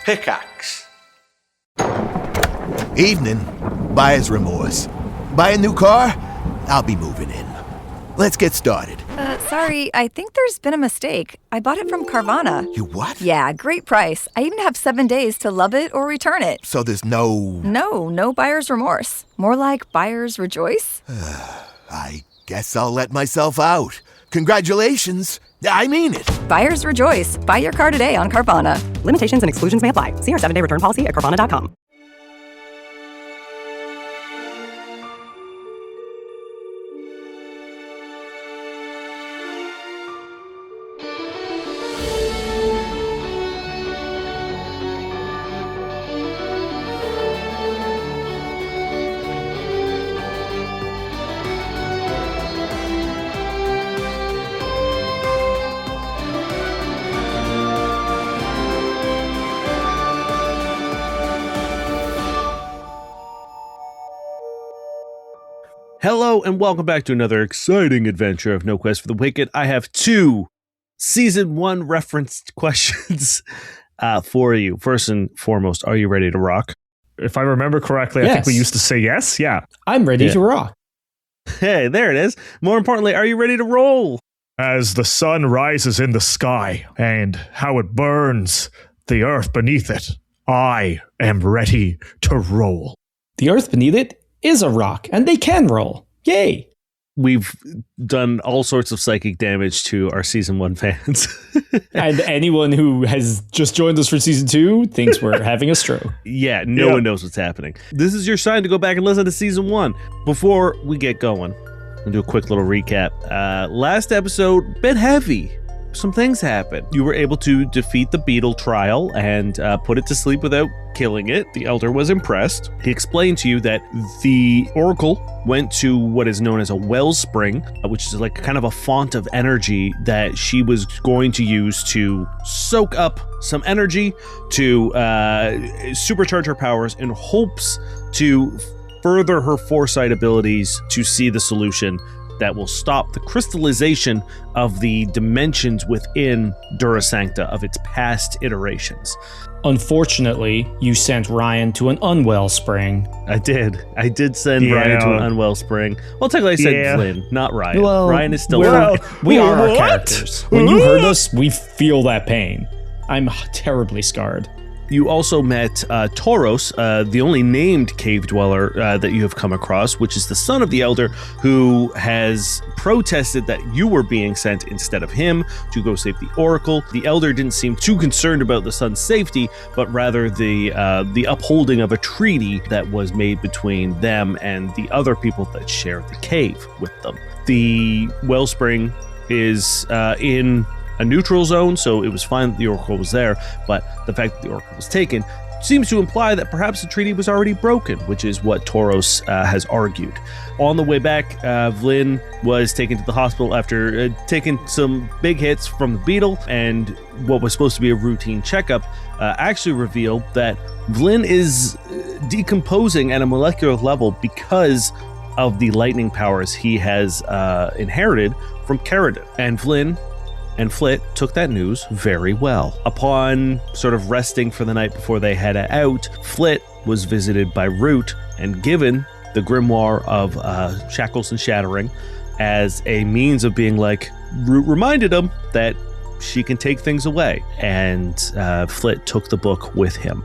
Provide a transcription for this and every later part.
Pickaxe. Evening. Buyer's remorse. Buy a new car? I'll be moving in. Let's get started. Sorry, I think there's been a mistake. I bought it from Carvana. You what? Yeah, great price. I even have 7 days to love it or return it. So there's no... No buyer's remorse. More like buyer's rejoice. I guess I'll let myself out. Congratulations. I mean it. Buyer's rejoice. Buy your car today on Carvana. Limitations and exclusions may apply. See our 7-day return policy at Carvana.com. Hello and welcome back to another exciting adventure of No Quest for the Wicked. I have 2 Season 1 referenced questions for you. First and foremost, are you ready to rock? If I remember correctly, I think we used to say yes. Yeah. I'm ready to rock. Hey, there it is. More importantly, are you ready to roll? As the sun rises in the sky and how it burns the earth beneath it, I am ready to roll. The earth beneath it is a rock, and they can roll. Yay! We've done all sorts of psychic damage to our Season 1 fans. And anyone who has just joined us for Season 2 thinks we're having a stroke. Yeah, no one knows what's happening. This is your sign to go back and listen to Season 1. Before we get going, I'll do a quick little recap. Last episode, bit heavy. Some things happened. You were able to defeat the beetle trial and put it to sleep without killing it. The elder was impressed. He explained to you that the oracle went to what is known as a wellspring, which is like kind of a font of energy that she was going to use to soak up some energy to supercharge her powers in hopes to further her foresight abilities to see the solution that will stop the crystallization of the dimensions within Dura Sancta of its past iterations. Unfortunately, you sent Ryan to an unwell spring. I did send Ryan to an unwell spring. Well, technically I said Vlyn, not Ryan. Well, Ryan is still we are our characters. When you hurt us, we feel that pain. I'm terribly scarred. You also met Toros, the only named cave dweller that you have come across, which is the son of the elder, who has protested that you were being sent instead of him to go save the oracle. The elder didn't seem too concerned about the son's safety, but rather the upholding of a treaty that was made between them and the other people that share the cave with them. The wellspring is in a neutral zone, so it was fine that the oracle was there, but the fact that the oracle was taken seems to imply that perhaps the treaty was already broken, which is what Toros has argued. On the way back, Vlyn was taken to the hospital after taking some big hits from the beetle, and what was supposed to be a routine checkup actually revealed that Vlyn is decomposing at a molecular level because of the lightning powers he has inherited from Craven. And Vlyn and Flit took that news very well. Upon sort of resting for the night before they head out, Flit was visited by Root and given the grimoire of Shackles and Shattering as a means of being like, Root reminded him that she can take things away. And Flit took the book with him.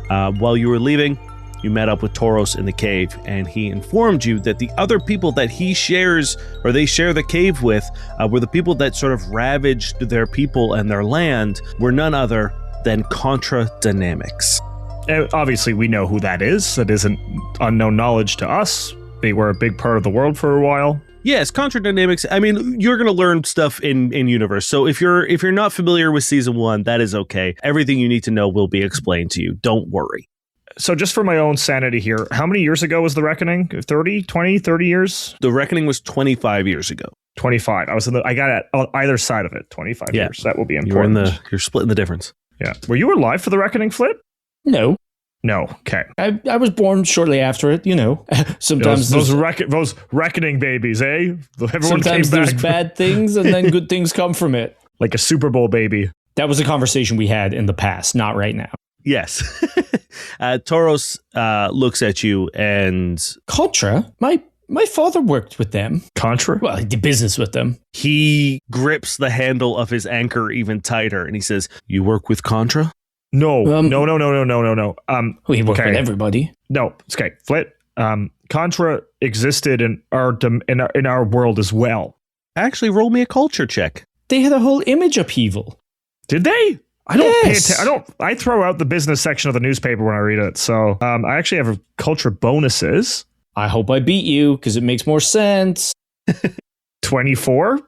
While you were leaving, you met up with Toros in the cave, and he informed you that the other people that he shares, or they share the cave with, were the people that sort of ravaged their people and their land, were none other than Kontra Dynamics. Obviously, we know who that is. That isn't unknown knowledge to us. They were a big part of the world for a while. Yes, Kontra Dynamics. I mean, you're going to learn stuff in universe. So if you're not familiar with Season 1, that is okay. Everything you need to know will be explained to you. Don't worry. So just for my own sanity here, how many years ago was the Reckoning? 30, 20, 30 years? The Reckoning was 25 years ago. 25. I got it on either side of it. 25 years. That will be important. You're splitting the difference. Yeah. Were you alive for the Reckoning, Flit? No. No. Okay. I was born shortly after it, you know. Sometimes those reckoning babies, eh? Everyone sometimes came back there's bad things and then good things come from it. Like a Super Bowl baby. That was a conversation we had in the past, not right now. Yes. Toros looks at you and Kontra? My father worked with them. Kontra? Well, he did business with them. he grips the handle of his anchor even tighter and he says, "You work with Kontra?" No. No. Okay. We work with everybody. No, it's okay. Flit. Contra existed in our world as well. Actually, roll me a culture check. They had a whole image upheaval. Did they? I don't Yes. I throw out the business section of the newspaper when I read it. So I actually have culture bonuses. I hope I beat you because it makes more sense. 24.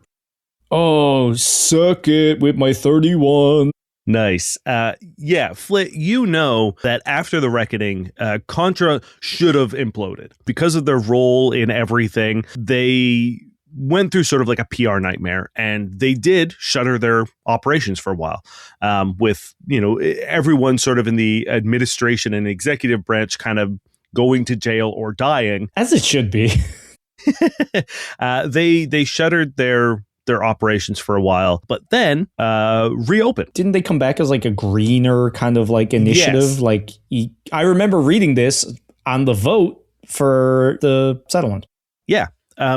Oh, suck it with my 31. Nice. Yeah, Flit, you know that after the reckoning, Kontra should have imploded. Because of their role in everything, they went through sort of like a PR nightmare, and they did shutter their operations for a while, with, everyone sort of in the administration and executive branch kind of going to jail or dying. As it should be. They shuttered their operations for a while, but then reopened. Didn't they come back as like a greener kind of like initiative? Yes. I remember reading this on the vote for the settlement. Yeah.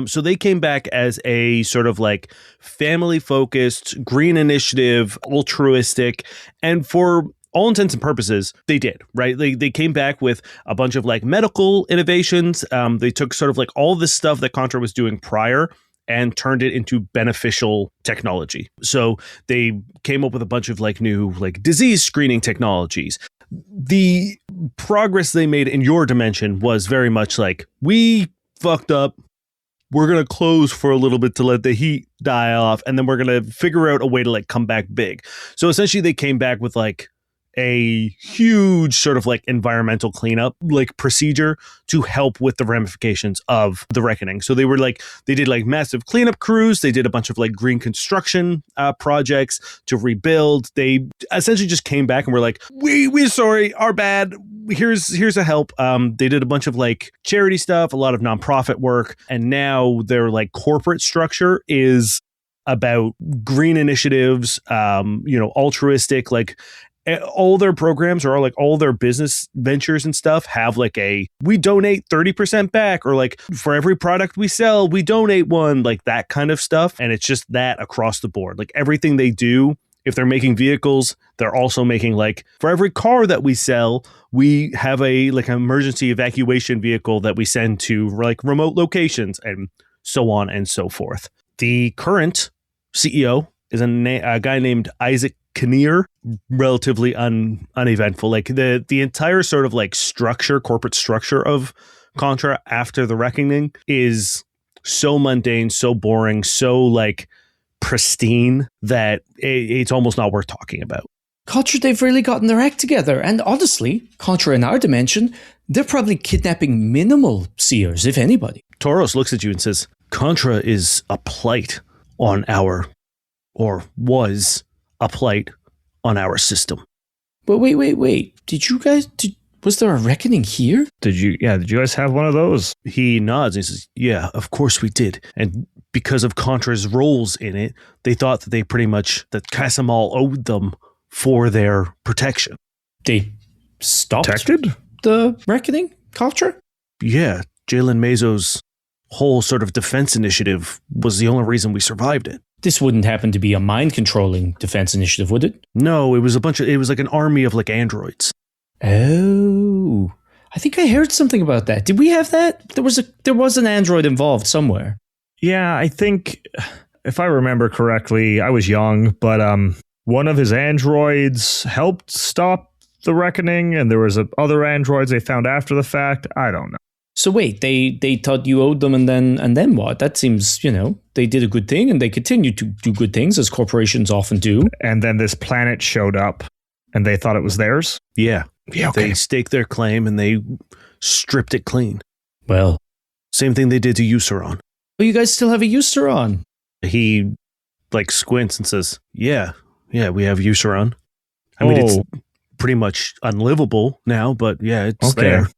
So they came back as a sort of like family-focused, green initiative, altruistic, and for all intents and purposes, they did, right? They came back with a bunch of like medical innovations. They took sort of like all this stuff that Kontra was doing prior and turned it into beneficial technology. So they came up with a bunch of like new like disease screening technologies. The progress they made in your dimension was very much like, we fucked up. We're going to close for a little bit to let the heat die off. And then we're going to figure out a way to like come back big. So essentially they came back with like a huge sort of like environmental cleanup like procedure to help with the ramifications of the reckoning. So they did like massive cleanup crews. They did a bunch of like green construction projects to rebuild. They essentially just came back and were like, we're sorry, our bad. Here's a help. They did a bunch of like charity stuff, a lot of nonprofit work, and now their like corporate structure is about green initiatives, altruistic, like all their programs or like all their business ventures and stuff have like we donate 30% back, or like for every product we sell, we donate one, like that kind of stuff. And it's just that across the board, like everything they do. If they're making vehicles, they're also making like for every car that we sell, we have a like an emergency evacuation vehicle that we send to like remote locations and so on and so forth. The current CEO is a guy named Isaac Kinnear, relatively uneventful. Like the entire sort of like corporate structure of Kontra after the reckoning is so mundane, so boring, so like pristine that it's almost not worth talking about. Kontra, they've really gotten their act together. And honestly, Kontra in our dimension, they're probably kidnapping minimal seers, if anybody. Toros looks at you and says, Kontra is a blight on was a blight on our system. But wait. Was there a reckoning here? Did you guys have one of those? He nods and he says, yeah, of course we did. And because of Contra's roles in it, they thought that that Casamal owed them for their protection. They stopped Protected? the reckoning, Kontra? Yeah, Jalen Mezo's whole sort of defense initiative was the only reason we survived it. This wouldn't happen to be a mind-controlling defense initiative, would it? No, it was like an army of like androids. Oh, I think I heard something about that. Did we have that? There was an android involved somewhere. Yeah, I think if I remember correctly, I was young, but one of his androids helped stop the reckoning, and there was other androids they found after the fact. I don't know. So wait, they thought you owed them, and then what? That seems, they did a good thing, and they continue to do good things, as corporations often do. And then this planet showed up, and they thought it was theirs? Yeah. Yeah, okay. They staked their claim, and they stripped it clean. Well, same thing they did to Euceron. Oh, you guys still have a Euceron? He like squints and says, yeah, we have Euceron. I mean, it's pretty much unlivable now, but yeah, it's there.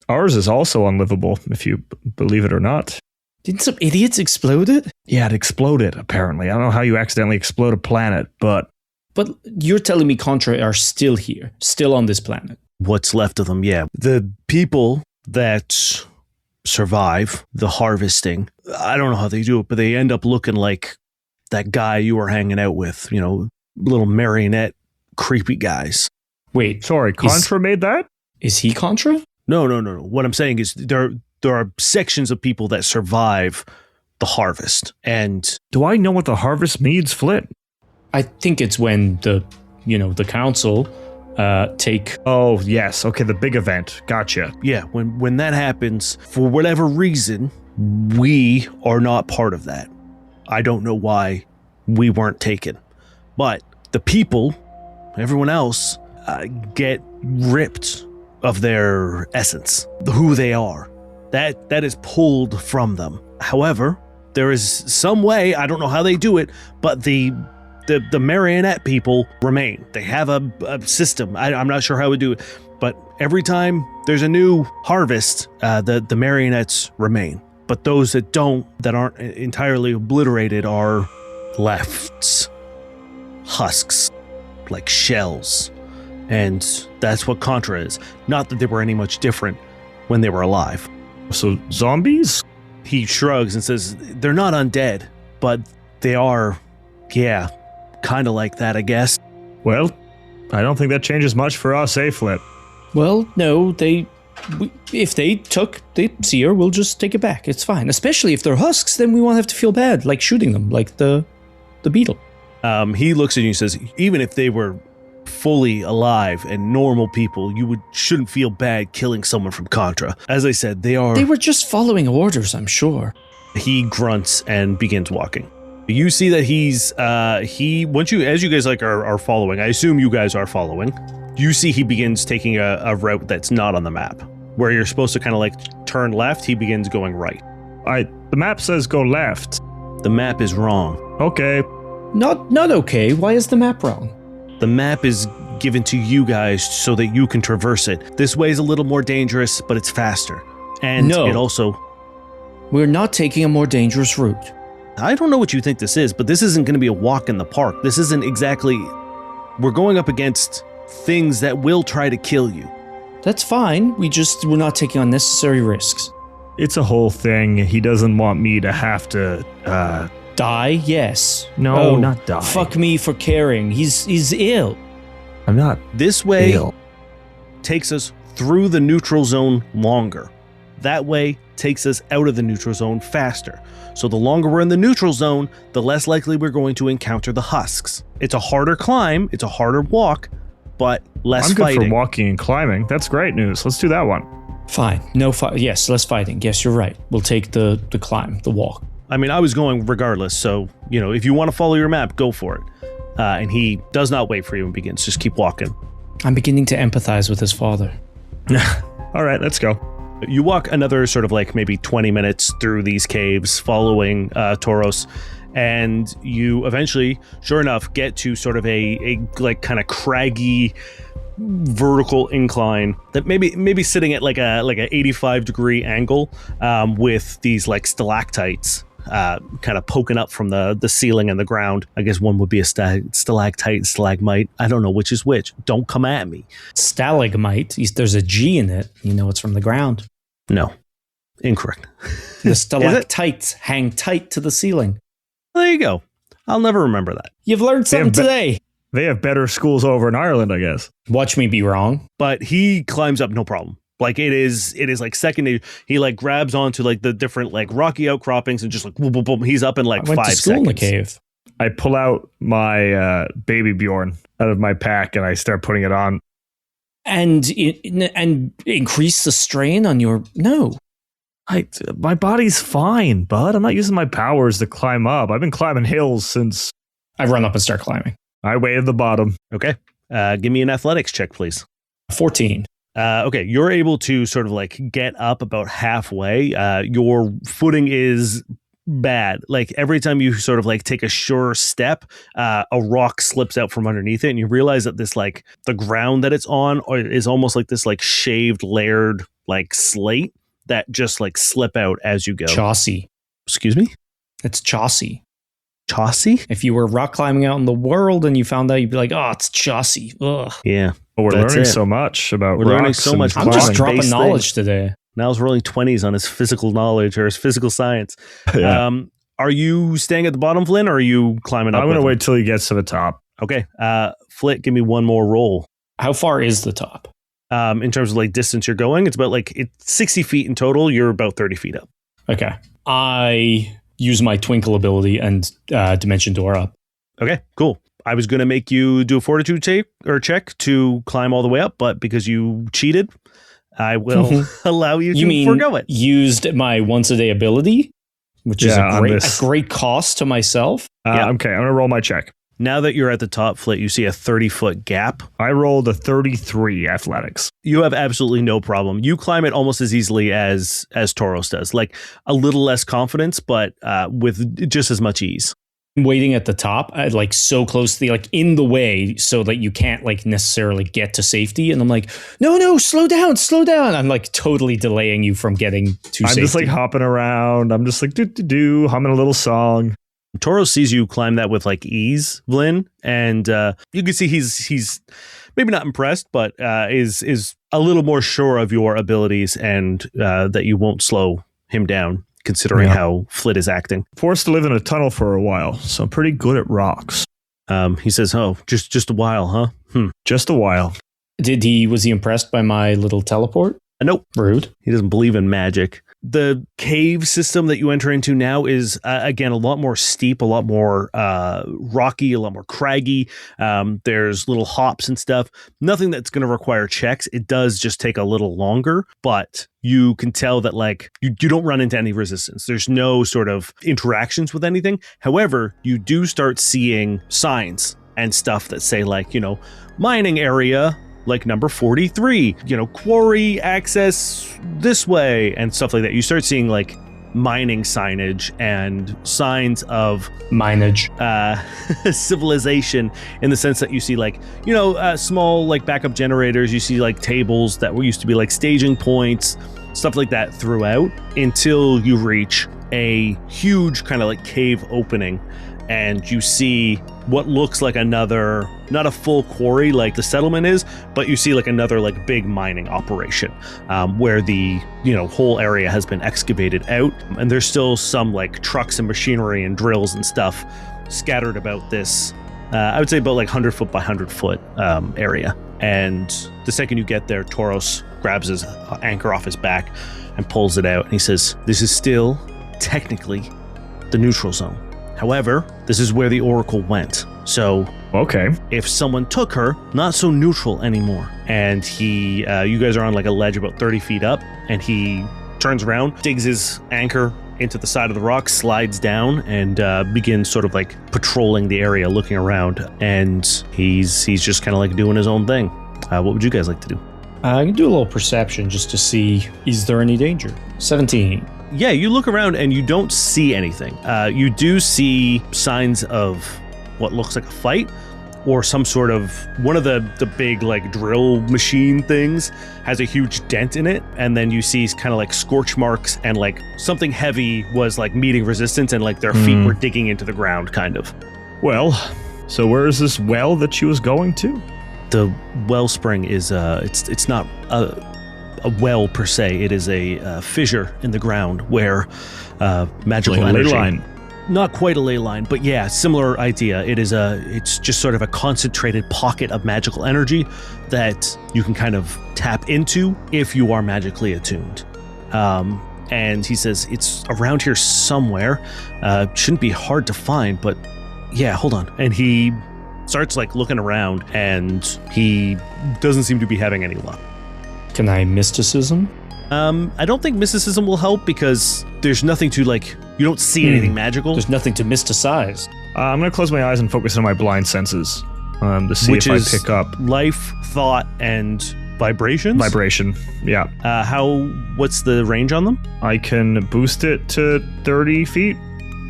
Ours is also unlivable, if you believe it or not. Didn't some idiots explode it? Yeah, it exploded, apparently. I don't know how you accidentally explode a planet, but But you're telling me Kontra are still here, still on this planet. What's left of them, yeah. The people that survive the harvesting, I don't know how they do it, but they end up looking like that guy you were hanging out with, little marionette creepy guys. Wait, Sorry, Kontra made that? is he Kontra? No. What I'm saying is there are sections of people that survive the harvest. And Do I know what the harvest means, Flit? I think it's when the council take. Oh, yes. Okay, the big event. Gotcha. yeah, when that happens, for whatever reason, we are not part of that. I don't know why we weren't taken. But the people, everyone else, get ripped of their essence, who they are. That is pulled from them. However, there is some way, I don't know how they do it, but the marionette people remain. They have a system. I'm not sure how we do it, but every time there's a new harvest, the marionettes remain. But those that aren't entirely obliterated are left husks, like shells. And that's what Kontra is. Not that they were any much different when they were alive. So, zombies? He shrugs and says, they're not undead, but they are, yeah, kind of like that, I guess. Well, I don't think that changes much for us, Flit? Well, no, if they took the seer, we'll just take it back. It's fine. Especially if they're husks, then we won't have to feel bad, like shooting them, like the beetle. He looks at you and says, even if they were fully alive and normal people, you shouldn't feel bad killing someone from Kontra. As I said, they were just following orders, I'm sure. He grunts and begins walking. You see that as you guys are following, I assume you guys are following, you see he begins taking a route that's not on the map. Where you're supposed to kind of turn left, he begins going right. The map says go left. The map is wrong. Okay. Not okay. Why is the map wrong? The map is given to you guys so that you can traverse it. This way is a little more dangerous, but it's faster. And it also... We're not taking a more dangerous route. I don't know what you think this is, but this isn't going to be a walk in the park. This isn't exactly... We're going up against things that will try to kill you. That's fine. We're not taking unnecessary risks. It's a whole thing. He doesn't want me to have to, Die? Yes. No, not die. Fuck me for caring. He's ill. I'm not This way ill. takes us through the neutral zone longer. That way takes us out of the neutral zone faster. So the longer we're in the neutral zone, the less likely we're going to encounter the husks. It's a harder climb, it's a harder walk, but less I'm good fighting. for walking and climbing. That's great news. Let's do that one. Fine. No fight. Yes, less fighting. Yes, you're right. We'll take the climb, the walk. I mean, I was going regardless, so, if you want to follow your map, go for it. And he does not wait for you and begins. Just keep walking. I'm beginning to empathize with his father. All right, let's go. You walk another sort of maybe 20 minutes through these caves following Toros, and you eventually, sure enough, get to sort of a kind of craggy vertical incline that maybe sitting at like a 85-degree angle with these stalactites kind of poking up from the ceiling and the ground. I guess one would be a stalactite, stalagmite. I don't know which is which. Don't come at me. Stalagmite. There's a G in it. It's from the ground. No, incorrect. The stalactites hang tight to the ceiling. There you go. I'll never remember that. You've learned something today. They have better schools over in Ireland, I guess. Watch me be wrong. But he climbs up no problem. It is second. He grabs onto the different rocky outcroppings and just boom, boom, boom. He's up in 5 seconds. I went to school in the cave. I pull out my baby Bjorn out of my pack and I start putting it on. And increase the strain on your... No. My body's fine, bud. I'm not using my powers to climb up. I've been climbing hills since... I run up and start climbing. I wait at the bottom. Okay. Give me an athletics check, please. 14. Okay, you're able to sort of get up about halfway. Your footing is bad. Every time you sort of take a sure step, a rock slips out from underneath it, and you realize that this the ground that it's on is almost like this shaved, layered slate that just slip out as you go. Chaucy. Excuse me? It's chaucy. Chaucy? If you were rock climbing out in the world and you found out, you'd be like, oh, it's Chaucy. Ugh. Yeah. But we're That's learning it. so much about We're learning rocks so and much. I'm just Climbing. dropping Base knowledge today. Niall's rolling 20s on his physical knowledge or his physical science. Yeah. Are you staying at the bottom, Vlyn, or are you climbing up? I'm going to with wait till he gets to the top. him? Okay. Flit, give me one more roll. How far is the top? In terms of like distance you're going, it's about like it's 60 feet in total. You're about 30 feet up. Okay. I use my twinkle ability and dimension door up. Okay, cool. I was going to make you do a fortitude check to climb all the way up, but because you cheated, I will allow you to forgo it. Used my once a day ability, which is a great cost to myself. Okay, I'm going to roll my check. Now that you're at the top, Flit, you see a 30-foot gap. I rolled a 33 athletics. You have absolutely no problem. You climb it almost as easily as Toros does. Like a little less confidence, but with just as much ease. Waiting at the top, like so close to the, like in the way so that you can't like necessarily get to safety. And I'm like, no, slow down. I'm like totally delaying you from getting to safety. I'm just like hopping around. I'm just like humming a little song. Toros sees you climb that with like ease, Vlyn, and you can see he's maybe not impressed, but is a little more sure of your abilities and that you won't slow him down, considering how Flit is acting. Forced to live in a tunnel for a while, so I'm pretty good at rocks. He says, "Oh, just a while, huh? Just a while." Was he impressed by my little teleport? Nope. Rude. He doesn't believe in magic. The cave system that you enter into now is, again, a lot more steep, a lot more rocky, a lot more craggy. There's little hops and stuff. Nothing that's going to require checks. It does just take a little longer, but you can tell that like you don't run into any resistance. There's no sort of interactions with anything. However, you do start seeing signs and stuff that say like, mining area, like number 43, quarry access this way and stuff like that. You start seeing like mining signage and signs of mineage, civilization, in the sense that you see like, small like backup generators. You see like tables that used to be like staging points, stuff like that throughout, until you reach a huge kind of like cave opening. And you see what looks like another, not a full quarry like the settlement is, but you see like another like big mining operation where the whole area has been excavated out, and there's still some like trucks and machinery and drills and stuff scattered about this. I would say about like 100 foot by 100 foot area. And the second you get there, Toros grabs his anchor off his back and pulls it out, and he says, "This is still technically the neutral zone. However, this is where the Oracle went. So, okay, if someone took her, not so neutral anymore." And he, you guys are on like a ledge about 30 feet up, and he turns around, digs his anchor into the side of the rock, slides down, and begins sort of like patrolling the area, looking around. And he's just kind of like doing his own thing. What would you guys like to do? I can do a little perception just to see, is there any danger? 17. Yeah, you look around and you don't see anything. You do see signs of what looks like a fight, or some sort of, one of the big like drill machine things has a huge dent in it, and then you see kind of like scorch marks, and like something heavy was like meeting resistance, and like their feet were digging into the ground kind of. Well, so where is this well that she was going to? The wellspring is it's not a well per se. It is a fissure in the ground where magical like energy. Ley line. Not quite a ley line, but yeah, similar idea. It's just sort of a concentrated pocket of magical energy that you can kind of tap into if you are magically attuned. And he says it's around here somewhere. Shouldn't be hard to find, but yeah, hold on. And he starts like looking around, and he doesn't seem to be having any luck. Can I mysticism? I don't think mysticism will help, because there's nothing to like, you don't see anything magical. There's nothing to mysticize. I'm going to close my eyes and focus on my blind senses to see Which if is I pick up life, thought, and vibrations. vibration. Yeah. What's the range on them? I can boost it to 30 feet.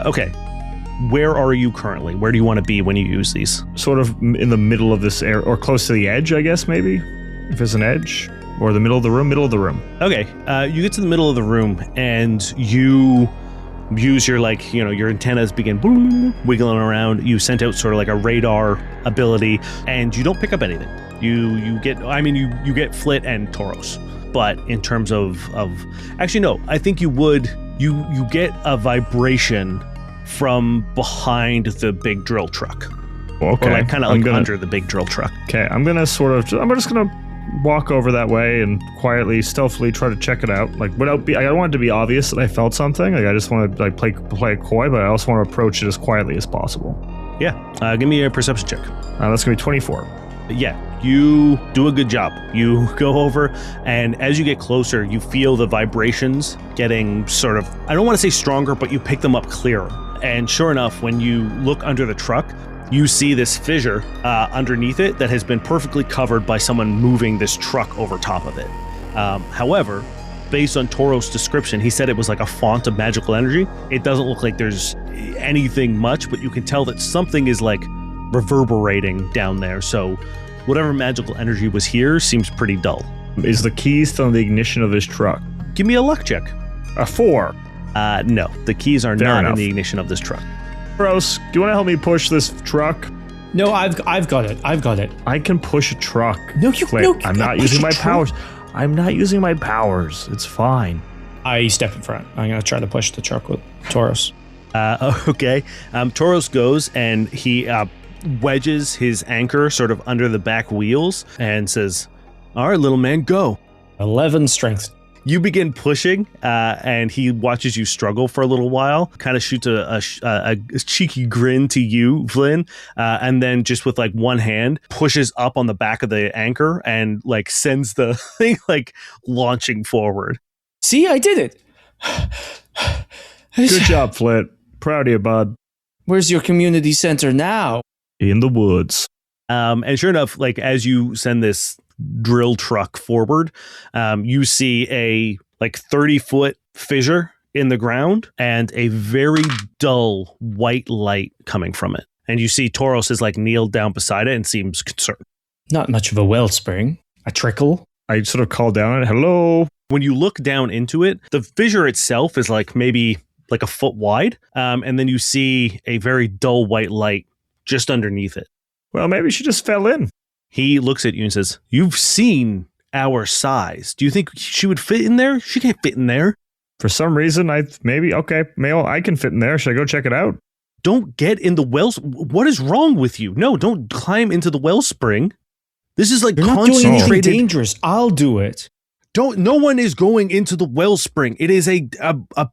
Okay. Where are you currently? Where do you want to be when you use these? Sort of in the middle of this area, or close to the edge, I guess, maybe, if there's an edge. Or the middle of the room. Okay, you get to the middle of the room, and you use your your antennas begin wiggling around. You sent out sort of like a radar ability, and you don't pick up anything. You get Flit and Toros, but in terms of actually no, I think you would you get a vibration from behind the big drill truck. Okay, or like kind of like under the big drill truck. Okay, I'm just gonna walk over that way and quietly, stealthily try to check it out. Like, I don't want it to be obvious that I felt something. Like, I just want to like play it coy, but I also want to approach it as quietly as possible. Yeah, give me a perception check. That's gonna be 24. Yeah, you do a good job. You go over, and as you get closer, you feel the vibrations getting sort of, I don't want to say stronger, but you pick them up clearer. And sure enough, when you look under the truck, you see this fissure underneath it that has been perfectly covered by someone moving this truck over top of it. However, based on Toros' description, he said it was like a font of magical energy. It doesn't look like there's anything much, but you can tell that something is like reverberating down there. So whatever magical energy was here seems pretty dull. Is the key still in the ignition of this truck? Give me a luck check. A 4. No, the keys are Fair not enough. in the ignition of this truck. Bros, do you want to help me push this truck? No, I've got it. I've got it. I can push a truck. No, you Flit. no, I'm not using my powers. I'm not using my powers. It's fine. I step in front. I'm gonna try to push the truck with Toros. Okay. Toros goes and he wedges his anchor sort of under the back wheels and says, "All right, little man, go." 11 strength. You begin pushing, and he watches you struggle for a little while, kind of shoots a cheeky grin to you, Vlyn, and then just with like one hand pushes up on the back of the anchor and like sends the thing like launching forward. See, I did it. Good job, Flit. Proud of you, bud. Where's your community center now? In the woods. And sure enough, like as you send this drill truck forward, you see a like 30-foot fissure in the ground and a very dull white light coming from it. And you see Toros is like kneeled down beside it and seems concerned. Not much of a wellspring. A trickle. I sort of call down it. Hello. When you look down into it, the fissure itself is like maybe like a foot wide. And then you see a very dull white light just underneath it. Well, maybe she just fell in. He looks at you and says, "You've seen our size. Do you think she would fit in there? She can't fit in there." For some reason, I can fit in there. Should I go check it out? Don't get in the wells. What is wrong with you? No, don't climb into the wellspring. This is like You're not doing anything concentrated. dangerous. I'll do it. No one is going into the wellspring. It is a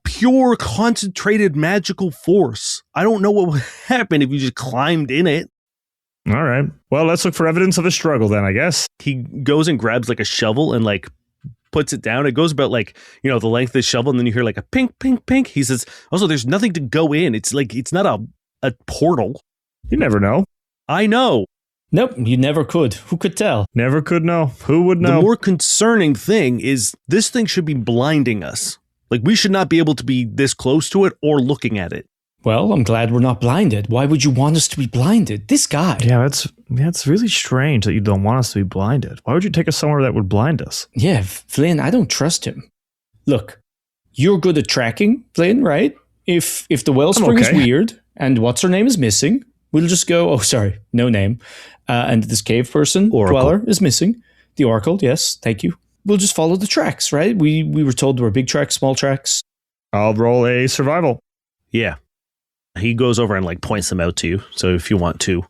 pure concentrated magical force. I don't know what would happen if you just climbed in it. All right. Well, let's look for evidence of a struggle then, I guess. He goes and grabs like a shovel and like puts it down. It goes about like, the length of the shovel, and then you hear like a pink, pink, pink. He says, also, there's nothing to go in. It's like, it's not a portal. You never know. I know. Nope, you never could. Who could tell? Never could know. Who would know? The more concerning thing is this thing should be blinding us. Like, we should not be able to be this close to it or looking at it. Well, I'm glad we're not blinded. Why would you want us to be blinded? This guy. Yeah, that's really strange that you don't want us to be blinded. Why would you take us somewhere that would blind us? Yeah, Vlyn, I don't trust him. Look, you're good at tracking, Vlyn, right? If the wellspring is weird and what's her name is missing, we'll just go, no name. And this cave person, Oracle. dweller, is missing. The Oracle, yes, thank you. We'll just follow the tracks, right? We were told there were big tracks, small tracks. I'll roll a survival. Yeah. He goes over and like points them out to you. So if you want to,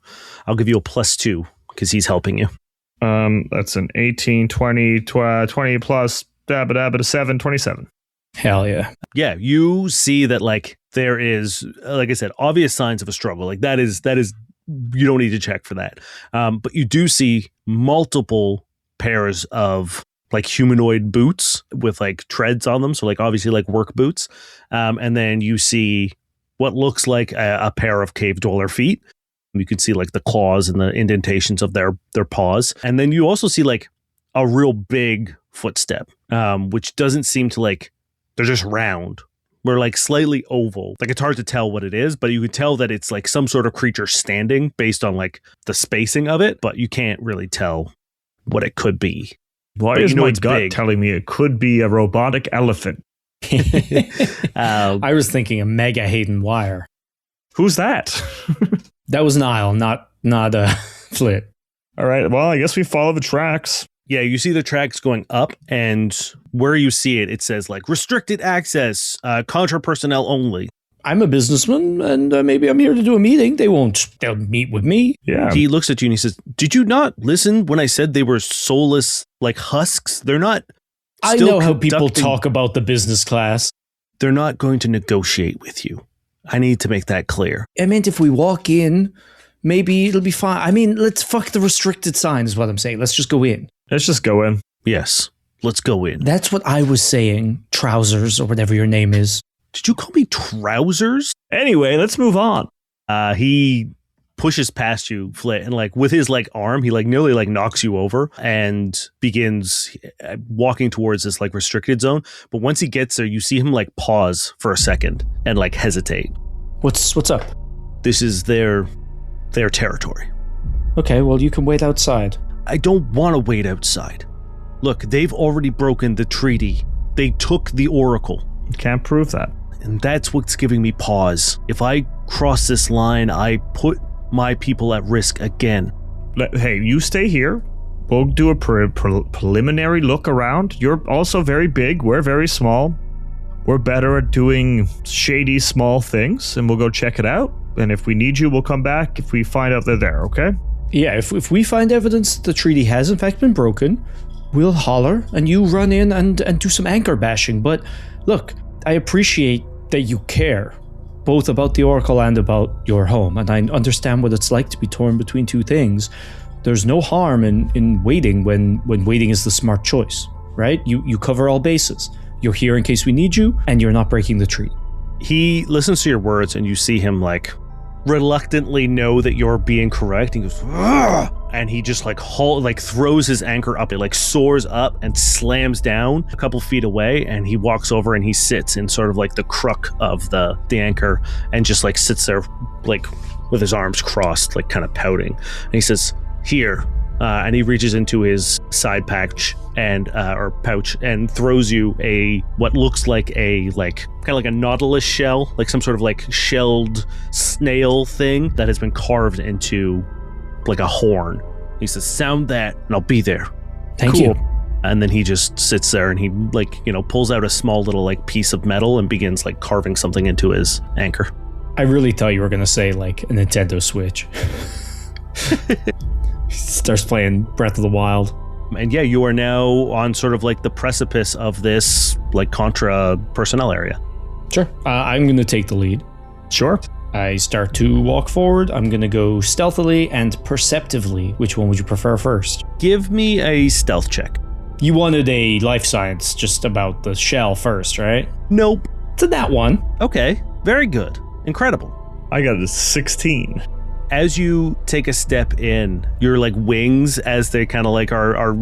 I'll give you a +2 because he's helping you. That's an 18, 20 plus, 7, 27. Hell yeah. Yeah, you see that like there is, like I said, obvious signs of a struggle. Like that is you don't need to check for that. But you do see multiple pairs of like humanoid boots with like treads on them. So like obviously like work boots. And then you see what looks like a pair of cave dweller feet. You can see like the claws and the indentations of their paws. And then you also see like a real big footstep, which doesn't seem to like, they're just round. We're like slightly oval. Like it's hard to tell what it is, but you can tell that it's like some sort of creature standing based on like the spacing of it, but you can't really tell what it could be. Why But is you know my it's gut big. telling me it could be a robotic elephant? I was thinking a mega Hayden wire. Who's that? That was Niall, not Flit. All right. Well, I guess we follow the tracks. Yeah, you see the tracks going up, and where you see it, it says like restricted access, Kontra personnel only. I'm a businessman, and maybe I'm here to do a meeting. They'll meet with me. Yeah. He looks at you and he says, "Did you not listen when I said they were soulless, like husks? They're not." I know how people talk about the business class. They're not going to negotiate with you. I need to make that clear. I meant if we walk in, maybe it'll be fine. I mean, let's fuck the restricted sign is what I'm saying. Let's just go in. Let's just go in. Yes, let's go in. That's what I was saying, Trousers or whatever your name is. Did you call me Trousers? Anyway, let's move on. He pushes past you, Flit, and like with his like arm, he like nearly like knocks you over and begins walking towards this like restricted zone. But once he gets there, you see him like pause for a second and like hesitate. What's up? This is their territory. Okay, well you can wait outside. I don't want to wait outside. Look, they've already broken the treaty. They took the Oracle. Can't prove that. And that's what's giving me pause. If I cross this line, I put my people at risk again. Hey, you stay here. We'll do a preliminary look around. You're also very big. We're very small. We're better at doing shady small things, and we'll go check it out. And if we need you, we'll come back if we find out they're there, okay? Yeah, if we find evidence the treaty has in fact been broken, we'll holler and you run in and do some anchor bashing. But look, I appreciate that you care, both about the Oracle and about your home, and I understand what it's like to be torn between two things. There's no harm in waiting when waiting is the smart choice, right? You cover all bases. You're here in case we need you, and you're not breaking the treaty. He listens to your words, and you see him like reluctantly know that you're being correct. He goes, "Ugh!" And he just like throws his anchor up. It like soars up and slams down a couple feet away, and he walks over and he sits in sort of like the crook of the anchor and just like sits there like with his arms crossed, like kind of pouting. And he says, "Here," and he reaches into his side pouch and or pouch and throws you what looks like a kind of like a nautilus shell, like some sort of like shelled snail thing that has been carved into like a horn. He says, "Sound that and I'll be there." Thank you. And then he just sits there and he pulls out a small little like piece of metal and begins like carving something into his anchor. I really thought you were gonna say like a Nintendo Switch. He starts playing Breath of the Wild. And yeah, you are now on sort of like the precipice of this like Kontra personnel area. Sure. I'm gonna take the lead. Sure. I start to walk forward. I'm going to go stealthily and perceptively. Which one would you prefer first? Give me a stealth check. You wanted a life science just about the shell first, right? Nope. It's that one. Okay. Very good. Incredible. I got a 16. As you take a step in, your like wings, as they kind of like are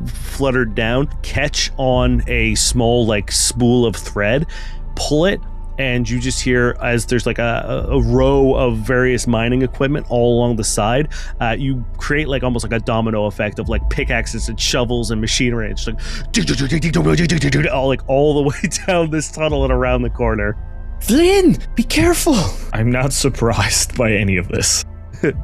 fluttered down, catch on a small like spool of thread, pull it, and you just hear as there's like a row of various mining equipment all along the side. You create like almost like a domino effect of like pickaxes and shovels and machinery. It's like all the way down this tunnel and around the corner. Vlyn, be careful. I'm not surprised by any of this.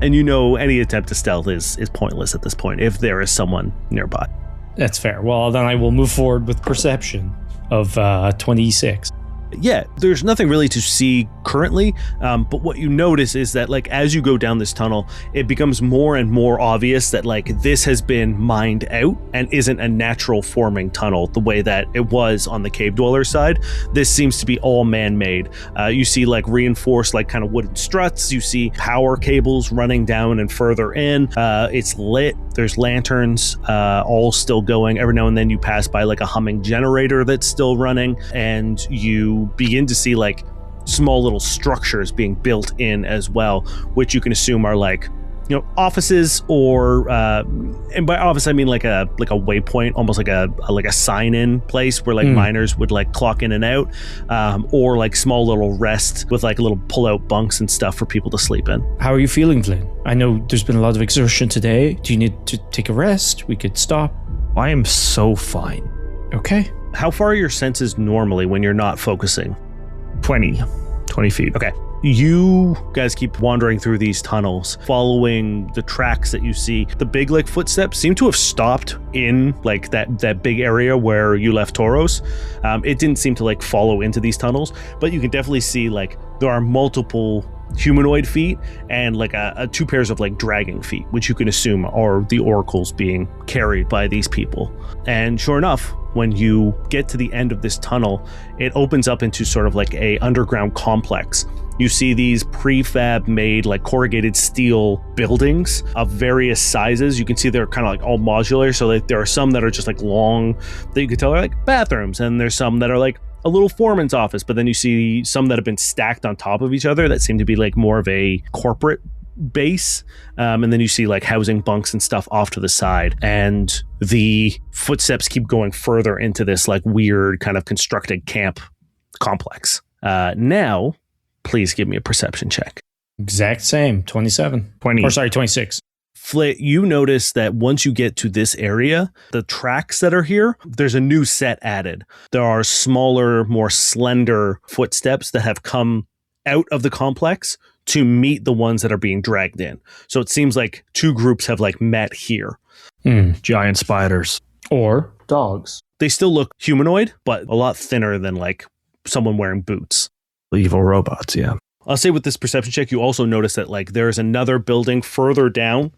And you know any attempt to stealth is pointless at this point if there is someone nearby. That's fair. Well, then I will move forward with perception of 26. Yeah, there's nothing really to see currently, but what you notice is that like as you go down this tunnel, it becomes more and more obvious that like this has been mined out and isn't a natural forming tunnel the way that it was on the cave dweller side. This seems to be all man-made. You see like reinforced like kind of wooden struts. You see power cables running down and further in. It's lit. There's lanterns all still going. Every now and then you pass by like a humming generator that's still running, and you begin to see like small little structures being built in as well, which you can assume are like offices or and by office I mean like a waypoint, almost like a sign-in place where like miners would like clock in and out, or like small little rest with like little pull-out bunks and stuff for people to sleep in. How are you feeling, Vlyn? I know there's been a lot of exertion today. Do you need to take a rest? We could stop. I am so fine. Okay. How far are your senses normally when you're not focusing? 20 feet. Okay. You guys keep wandering through these tunnels, following the tracks that you see. The big like footsteps seem to have stopped in like that big area where you left Toros. It didn't seem to like follow into these tunnels, but you can definitely see like there are multiple humanoid feet and like a two pairs of like dragging feet, which you can assume are the oracles being carried by these people. And sure enough, when you get to the end of this tunnel, it opens up into sort of like a underground complex. You see these prefab made like corrugated steel buildings of various sizes. You can see they're kind of like all modular. So like there are some that are just like long that you can tell are like bathrooms, and there's some that are like a little foreman's office, but then you see some that have been stacked on top of each other that seem to be like more of a corporate base. And then you see like housing bunks and stuff off to the side, and the footsteps keep going further into this like weird kind of constructed camp complex. Now, please give me a perception check. Exact same, 27. 20. Or sorry, 26. Flit, you notice that once you get to this area, the tracks that are here, there's a new set added. There are smaller, more slender footsteps that have come out of the complex to meet the ones that are being dragged in. So it seems like two groups have like met here. Giant spiders. Or dogs. They still look humanoid, but a lot thinner than like someone wearing boots. Evil robots, yeah. I'll say with this perception check, you also notice that like there's another building further down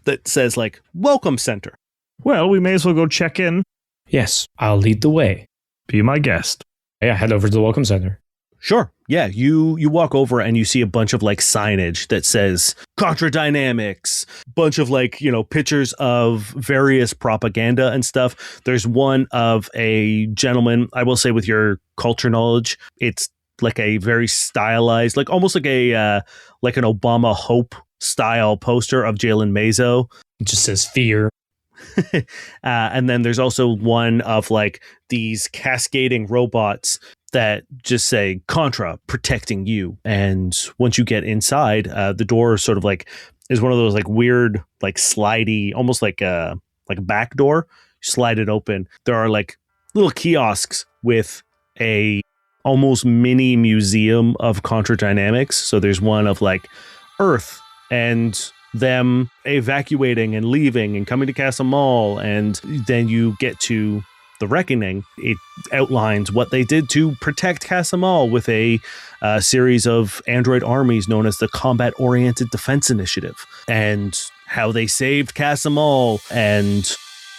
that says like Welcome Center. Well, we may as well go check in. Yes, I'll lead the way. Be my guest. Yeah, head over to the Welcome Center. Sure. Yeah, you walk over and you see a bunch of like signage that says Kontra Dynamics, bunch of like, you know, pictures of various propaganda and stuff. There's one of a gentleman, I will say with your culture knowledge, it's like a very stylized, like almost like a like an Obama Hope style poster of Jalen Mazo. It just says fear. And then there's also one of like these cascading robots that just say Kontra protecting you. And once you get inside, the door sort of like is one of those like weird, like slidey, almost like a back door. You slide it open. There are like little kiosks with a almost mini museum of Kontra Dynamics. So there's one of like Earth and them evacuating and leaving and coming to Castle Mall, and then you get to the Reckoning. It outlines what they did to protect Castle Mall with a series of android armies known as the Combat Oriented Defense Initiative, and how they saved Castle Mall, and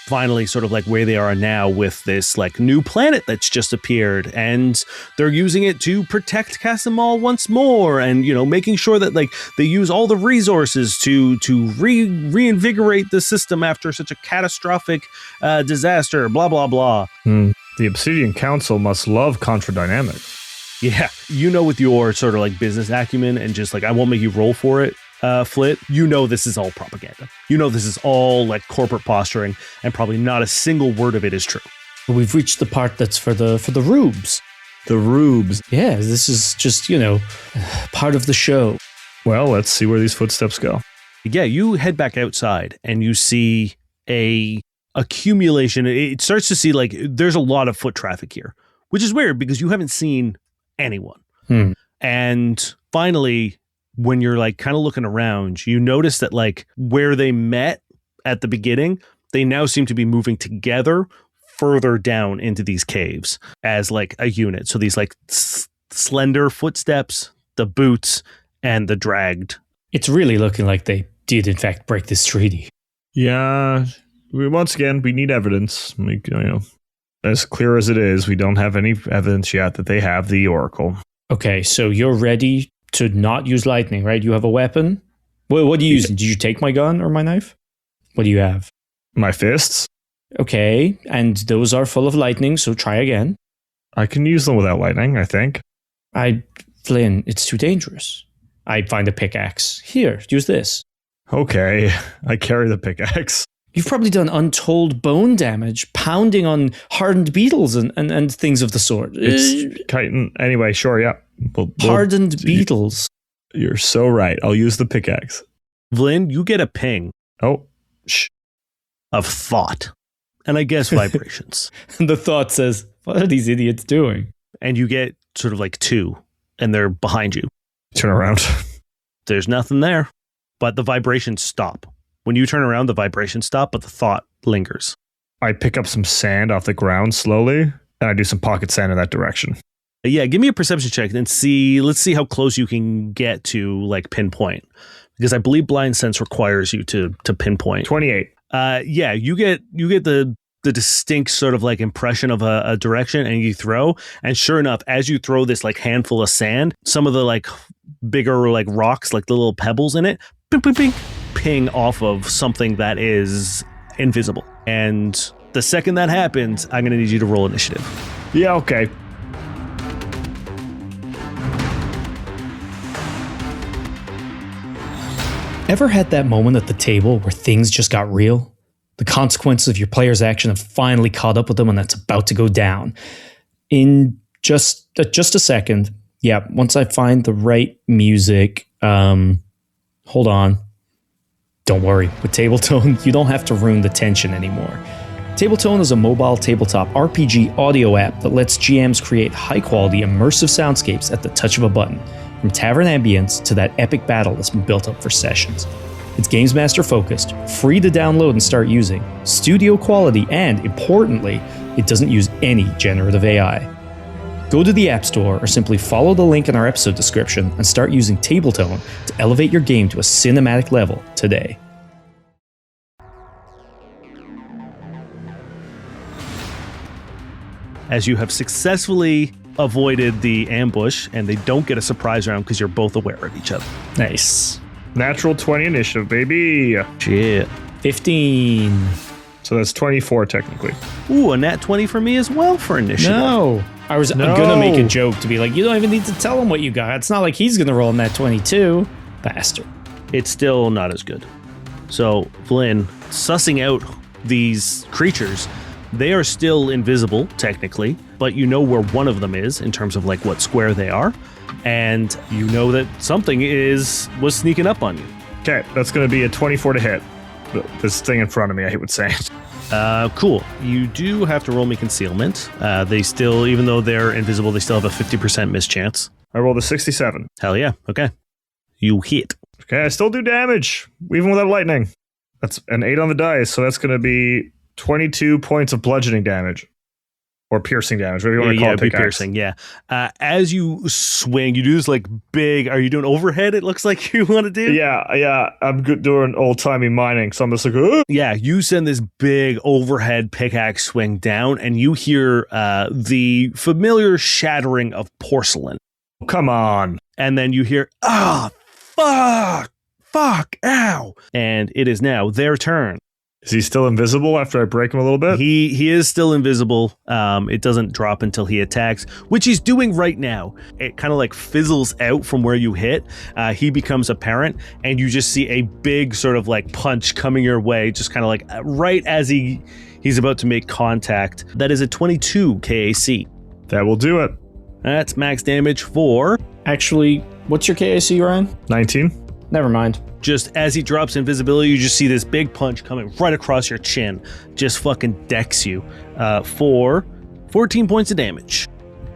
finally sort of like where they are now with this like new planet that's just appeared, and they're using it to protect Castle Mall once more, and you know, making sure that like they use all the resources to reinvigorate the system after such a catastrophic disaster, blah blah blah. The Obsidian Council must love Kontra Dynamics. Yeah, you know, with your sort of like business acumen and just like, I won't make you roll for it, Flit, you know this is all propaganda. You know this is all like corporate posturing, and probably not a single word of it is true. We've reached the part that's for the rubes. The rubes. Yeah, this is just, you know, part of the show. Well, let's see where these footsteps go. Yeah, you head back outside and you see a accumulation. It starts to see like there's a lot of foot traffic here, which is weird because you haven't seen anyone. And finally, when you're like kind of looking around, you notice that like where they met at the beginning, they now seem to be moving together further down into these caves as like a unit. So these like slender footsteps, the boots, and the dragged. It's really looking like they did in fact break this treaty. Yeah. Once again, we need evidence. You know, as clear as it is, we don't have any evidence yet that they have the Oracle. Okay, so you're ready to not use lightning, right? You have a weapon. Well, what are you using? Did you take my gun or my knife? What do you have? My fists. Okay, and those are full of lightning, so try again. I can use them without lightning, I think. Vlyn, it's too dangerous. I find a pickaxe. Here, use this. Okay, I carry the pickaxe. You've probably done untold bone damage, pounding on hardened beetles and things of the sort. It's chitin. Anyway, sure, yeah. Hardened beetles. You're so right. I'll use the pickaxe. Vlyn, you get a ping. Oh, shh. Of thought. And I guess vibrations. The thought says, What are these idiots doing? And you get sort of like 2, and they're behind you. Turn around. There's nothing there, but the vibrations stop. When you turn around, the vibrations stop, but the thought lingers. I pick up some sand off the ground slowly, and I do some pocket sand in that direction. Yeah, give me a perception check and let's see how close you can get to like pinpoint. Because I believe blind sense requires you to pinpoint. 28. Yeah, you get the distinct sort of like impression of a direction, and you throw, and sure enough, as you throw this like handful of sand, some of the like bigger like rocks, like the little pebbles in it, ping, ping, ping, ping off of something that is invisible. And the second that happens, I'm going to need you to roll initiative. Yeah, okay. Ever had that moment at the table where things just got real? The consequences of your player's action have finally caught up with them, and that's about to go down. In just a second. Yeah, once I find the right music. Hold on. Don't worry. With Tabletone, you don't have to ruin the tension anymore. Tabletone is a mobile tabletop RPG audio app that lets GMs create high-quality, immersive soundscapes at the touch of a button, from tavern ambience to that epic battle that's been built up for sessions. It's Games Master focused, free to download and start using, studio quality, and, importantly, it doesn't use any generative AI. Go to the App Store or simply follow the link in our episode description and start using Tabletone to elevate your game to a cinematic level today. As you have successfully avoided the ambush, and they don't get a surprise round because you're both aware of each other. Nice. Natural 20 initiative, baby. Shit. 15. So that's 24 technically. Ooh, a nat 20 for me as well for initiative. No. I'm gonna make a joke to be like, you don't even need to tell him what you got. It's not like he's gonna roll in that 22. Bastard. It's still not as good. So, Vlyn, sussing out these creatures, they are still invisible, technically, but you know where one of them is in terms of like what square they are, and you know that something was sneaking up on you. Okay, that's going to be a 24 to hit. This thing in front of me, I hate what saying. Cool. You do have to roll me concealment. They still, even though they're invisible, they still have a 50% miss chance. I rolled a 67. Hell yeah. Okay. You hit. Okay, I still do damage, even without lightning. That's an 8 on the dice, so that's going to be 22 points of bludgeoning damage. Or piercing damage, whatever you want to call it. Be piercing, yeah. As you swing, you do this like big, are you doing overhead, it looks like you want to do? Yeah. I'm doing old-timey mining, so I'm just like, ugh. Yeah, you send this big overhead pickaxe swing down, and you hear the familiar shattering of porcelain. Come on. And then you hear, fuck, ow. And it is now their turn. Is he still invisible after I break him a little bit? He is still invisible. It doesn't drop until he attacks, which he's doing right now. It kind of like fizzles out from where you hit. He becomes apparent, and you just see a big sort of like punch coming your way, just kind of like right as he's about to make contact. That is a 22 KAC. That will do it. That's max damage for... Actually, what's your KAC, Ryan? 19. Never mind. Just as he drops invisibility, you just see this big punch coming right across your chin. Just fucking decks you for 14 points of damage.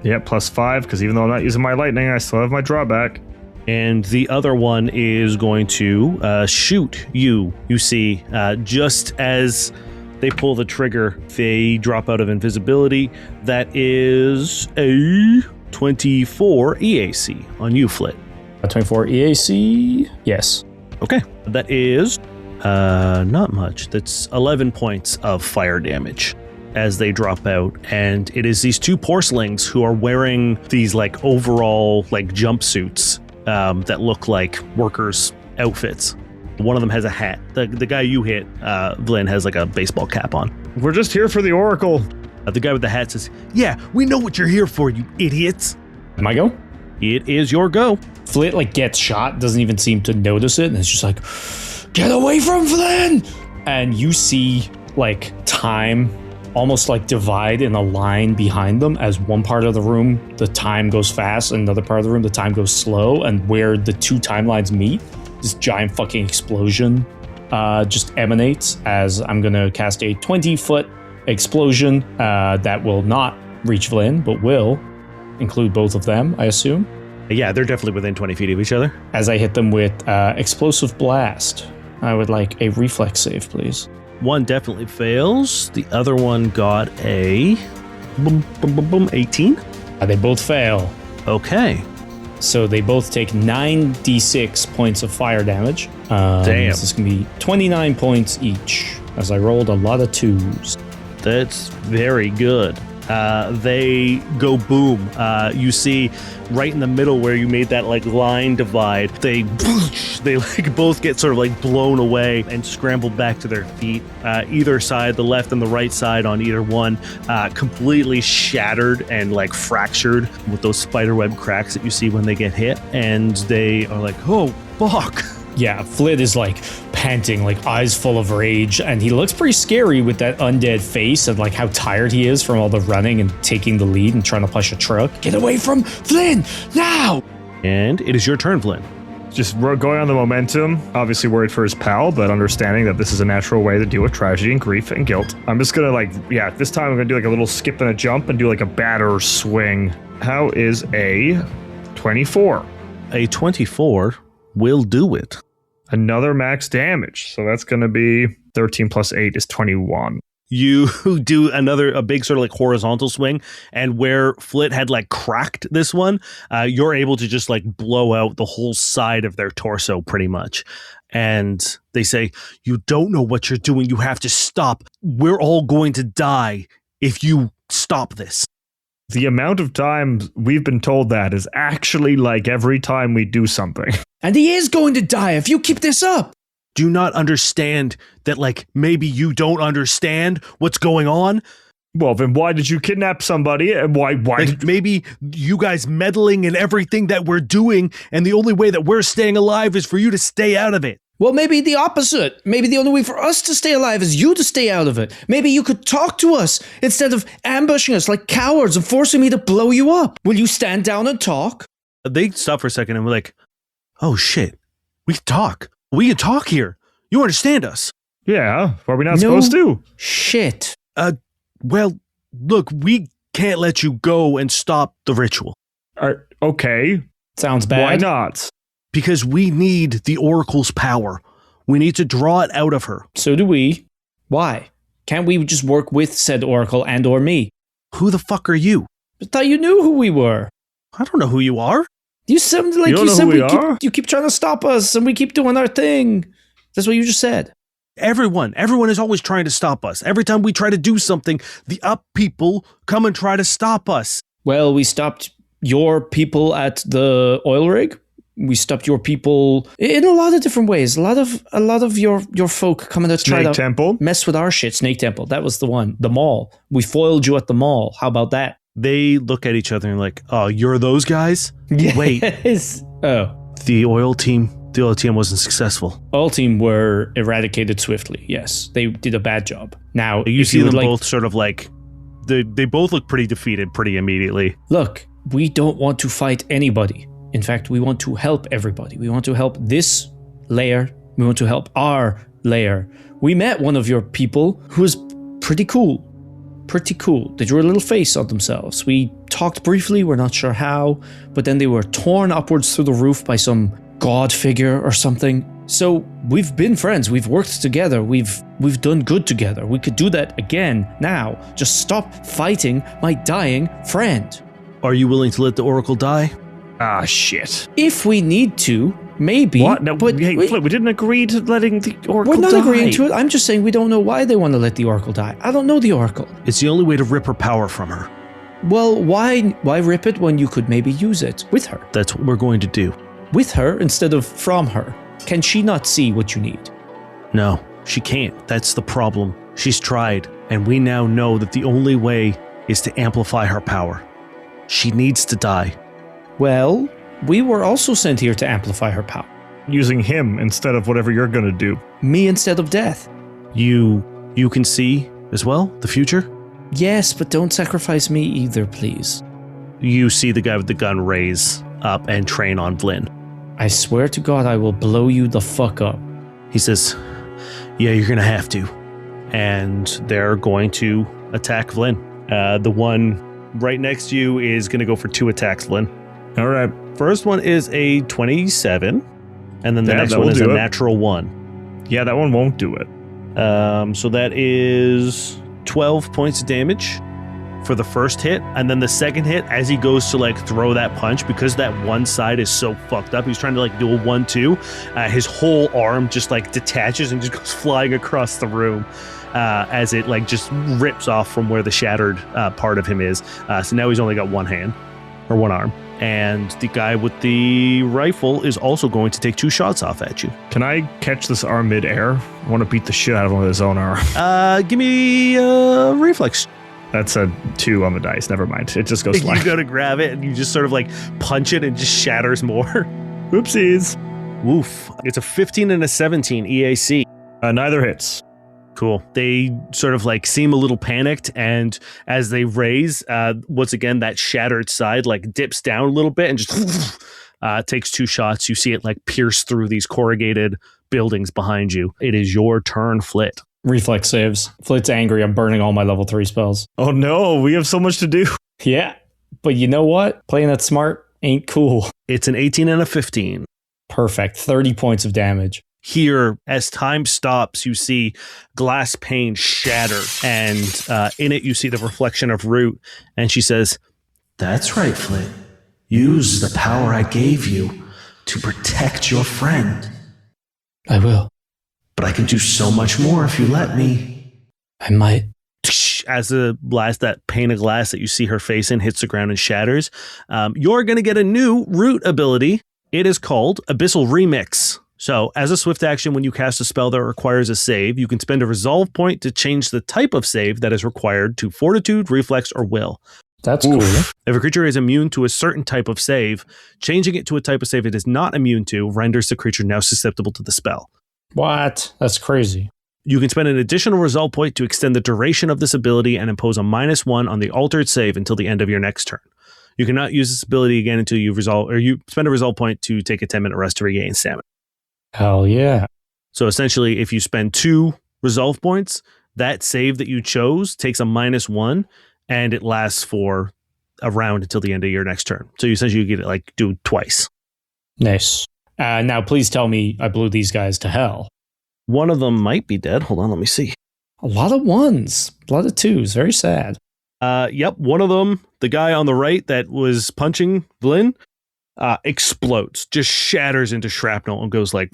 Yeah, plus 5, because even though I'm not using my lightning, I still have my drawback. And the other one is going to shoot you. You see, just as they pull the trigger, they drop out of invisibility. That is a 24 EAC on you, Flit. 24 EAC? Yes. Okay, that is not much. That's 11 points of fire damage as they drop out. And it is these two porcelings who are wearing these like overall like jumpsuits that look like workers' outfits. One of them has a hat. The guy you hit, Vlyn, has like a baseball cap on. We're just here for the Oracle. The guy with the hat says, yeah, we know what you're here for, you idiots. My go? It is your go. Flit like gets shot, doesn't even seem to notice it, and it's just like, get away from Vlyn! And you see like time almost like divide in a line behind them, as one part of the room the time goes fast, and another part of the room the time goes slow, and where the two timelines meet, this giant fucking explosion just emanates as I'm gonna cast a 20-foot explosion that will not reach Vlyn, but will include both of them, I assume. Yeah, they're definitely within 20 feet of each other. As I hit them with Explosive Blast, I would like a reflex save, please. One definitely fails. The other one got a 18. They both fail. Okay. So they both take 9d6 points of fire damage. Damn. This is going to be 29 points each, as I rolled a lot of 2s. That's very good. They go boom. You see right in the middle where you made that like line divide, they like both get sort of like blown away and scramble back to their feet. Either side, the left and the right side on either one, completely shattered and like fractured with those spiderweb cracks that you see when they get hit. And they are like, oh, fuck. Yeah, Flit is like panting, like eyes full of rage, and he looks pretty scary with that undead face and like how tired he is from all the running and taking the lead and trying to push a truck. Get away from Vlyn now! And it is your turn, Vlyn. Just going on the momentum, obviously worried for his pal, but understanding that this is a natural way to deal with tragedy and grief and guilt. I'm just gonna this time I'm gonna do like a little skip and a jump and do like a batter swing. How is a 24? A 24 will do it. Another max damage. So that's going to be 13 plus 8 is 21. You do a big sort of like horizontal swing, and where Flit had like cracked this one, you're able to just like blow out the whole side of their torso pretty much. And they say, you don't know what you're doing. You have to stop. We're all going to die if you stop this. The amount of times we've been told that is actually like every time we do something. And he is going to die if you keep this up. Do you not understand that, like, maybe you don't understand what's going on? Well, then why did you kidnap somebody? And why Like, maybe you guys meddling in everything that we're doing, and the only way that we're staying alive is for you to stay out of it. Well, maybe the opposite. Maybe the only way for us to stay alive is you to stay out of it. Maybe you could talk to us instead of ambushing us like cowards and forcing me to blow you up. Will you stand down and talk? They stop for a second and we're like, oh shit, we can talk. We can talk here. You understand us? Yeah, are we not supposed to? Shit. Well, look, we can't let you go and stop the ritual. Okay. Sounds bad. Why not? Because we need the Oracle's power. We need to draw it out of her. So do we. Why? Can't we just work with said Oracle and or me? Who the fuck are you? I thought you knew who we were. I don't know who you are. You said like you said you keep trying to stop us and we keep doing our thing. That's what you just said. Everyone is always trying to stop us. Every time we try to do something, the up people come and try to stop us. Well, we stopped your people at the oil rig. We stopped your people in a lot of different ways. A lot of your folk coming to try to mess with our shit. Snake Temple, that was the one. The mall. We foiled you at the mall. How about that? They look at each other and like, oh, you're those guys? Yes. Wait. Oh. The oil team wasn't successful. Oil team were eradicated swiftly. Yes, they did a bad job. Now, you see them both sort of like, they both look pretty defeated pretty immediately. Look, we don't want to fight anybody. In fact, we want to help everybody. We want to help this layer. We want to help our layer. We met one of your people who was pretty cool. Pretty cool. They drew a little face on themselves. We talked briefly, we're not sure how, but then they were torn upwards through the roof by some god figure or something. So we've been friends. We've worked together. We've done good together. We could do that again now. Just stop fighting my dying friend. Are you willing to let the Oracle die? Ah, shit. If we need to, maybe. What? No, but hey, Flit, we didn't agree to letting the Oracle die. We're not agreeing to it. I'm just saying we don't know why they want to let the Oracle die. I don't know the Oracle. It's the only way to rip her power from her. Well, why rip it when you could maybe use it with her? That's what we're going to do. With her instead of from her. Can she not see what you need? No, she can't. That's the problem. She's tried, and we now know that the only way is to amplify her power. She needs to die. Well, we were also sent here to amplify her power. Using him instead of whatever you're gonna do. Me instead of death. You can see as well the future? Yes, but don't sacrifice me either, please. You see the guy with the gun raise up and train on Vlyn. I swear to God I will blow you the fuck up. He says, yeah, you're gonna have to. And they're going to attack Vlyn. The one right next to you is going to go for 2 attacks, Vlyn. All right. First one is a 27, and then the next one is a natural 1. Yeah, that one won't do it. So that is 12 points of damage for the first hit, and then the second hit, as he goes to like throw that punch, because that one side is so fucked up, he's trying to like do a 1-2, his whole arm just like detaches and just goes flying across the room as it like just rips off from where the shattered part of him is. So now he's only got one hand or one arm. And the guy with the rifle is also going to take 2 shots off at you. Can I catch this arm mid-air? I want to beat the shit out of him with his own arm. Give me a reflex. That's a 2 on the dice. Never mind. It just goes flying. You go to grab it and you just sort of like punch it and just shatters more. Whoopsies. Woof. It's a 15 and a 17 EAC. Neither hits. Cool. They sort of like seem a little panicked, and as they raise, once again, that shattered side like dips down a little bit and just takes 2 shots. You see it like pierce through these corrugated buildings behind you. It is your turn, Flit. Reflex saves. Flit's angry. I'm burning all my level 3 spells. Oh no, we have so much to do. Yeah, but you know what? Playing that smart ain't cool. It's an 18 and a 15. Perfect. 30 points of damage. Here, as time stops, you see glass pane shatter, and in it you see the reflection of Root, and she says, "That's right, Flit. Use the power I gave you to protect your friend. I will. But I can do so much more if you let me." I might. As the blast, that pane of glass that you see her face in hits the ground and shatters, you're going to get a new Root ability. It is called Abyssal Remix. So, as a swift action, when you cast a spell that requires a save, you can spend a resolve point to change the type of save that is required to Fortitude, Reflex, or Will. That's cool. If a creature is immune to a certain type of save, changing it to a type of save it is not immune to renders the creature now susceptible to the spell. What? That's crazy. You can spend an additional resolve point to extend the duration of this ability and impose a -1 on the altered save until the end of your next turn. You cannot use this ability again until you spend a resolve point to take a 10-minute rest to regain stamina. Hell yeah. So essentially, if you spend 2 resolve points, that save that you chose takes a -1, and it lasts for a round until the end of your next turn. So you essentially get it like do twice. Nice. Now, please tell me I blew these guys to hell. One of them might be dead. Hold on, let me see. A lot of 1s, a lot of 2s. Very sad. Yep, one of them, the guy on the right that was punching Vlyn, explodes, just shatters into shrapnel and goes like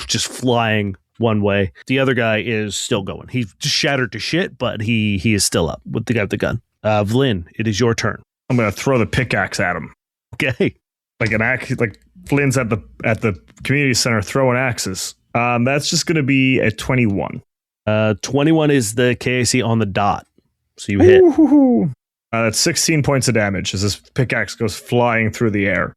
just flying one way. The other guy is still going. He's just shattered to shit, but he is still up with the guy with the gun. Vlyn, it is your turn. I'm gonna throw the pickaxe at him. Okay. Like an axe, like Flint's at the community center throwing axes. That's just gonna be a 21. 21 is the KAC on the dot. So you hit. That's 16 points of damage as this pickaxe goes flying through the air.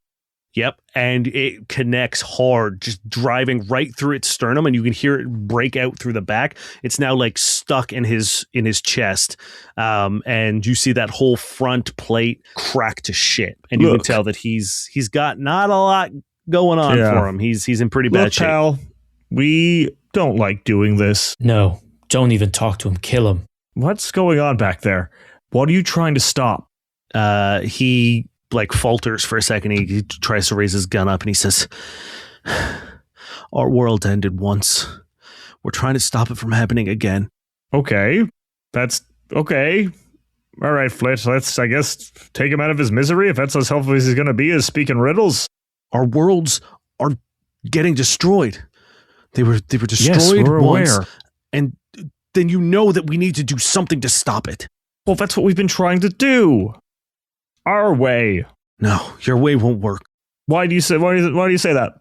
Yep, and it connects hard, just driving right through its sternum, and you can hear it break out through the back. It's now like stuck in his chest, and you see that whole front plate crack to shit, and you can tell that he's got not a lot going on for him. He's in pretty bad shape. Pal, we don't like doing this. No, don't even talk to him. Kill him. What's going on back there? What are you trying to stop? He like falters for a second. He tries to raise his gun up and he says, "Our world ended once. We're trying to stop it from happening again." Okay. That's okay. All right, Flit. Let's, I guess, take him out of his misery if that's as helpful as he's going to be as speaking riddles. Our worlds are getting destroyed. They were destroyed we're once. aware. And then you know that we need to do something to stop it. Well, that's what we've been trying to do. Our way. No, your way won't work. Why do you say that?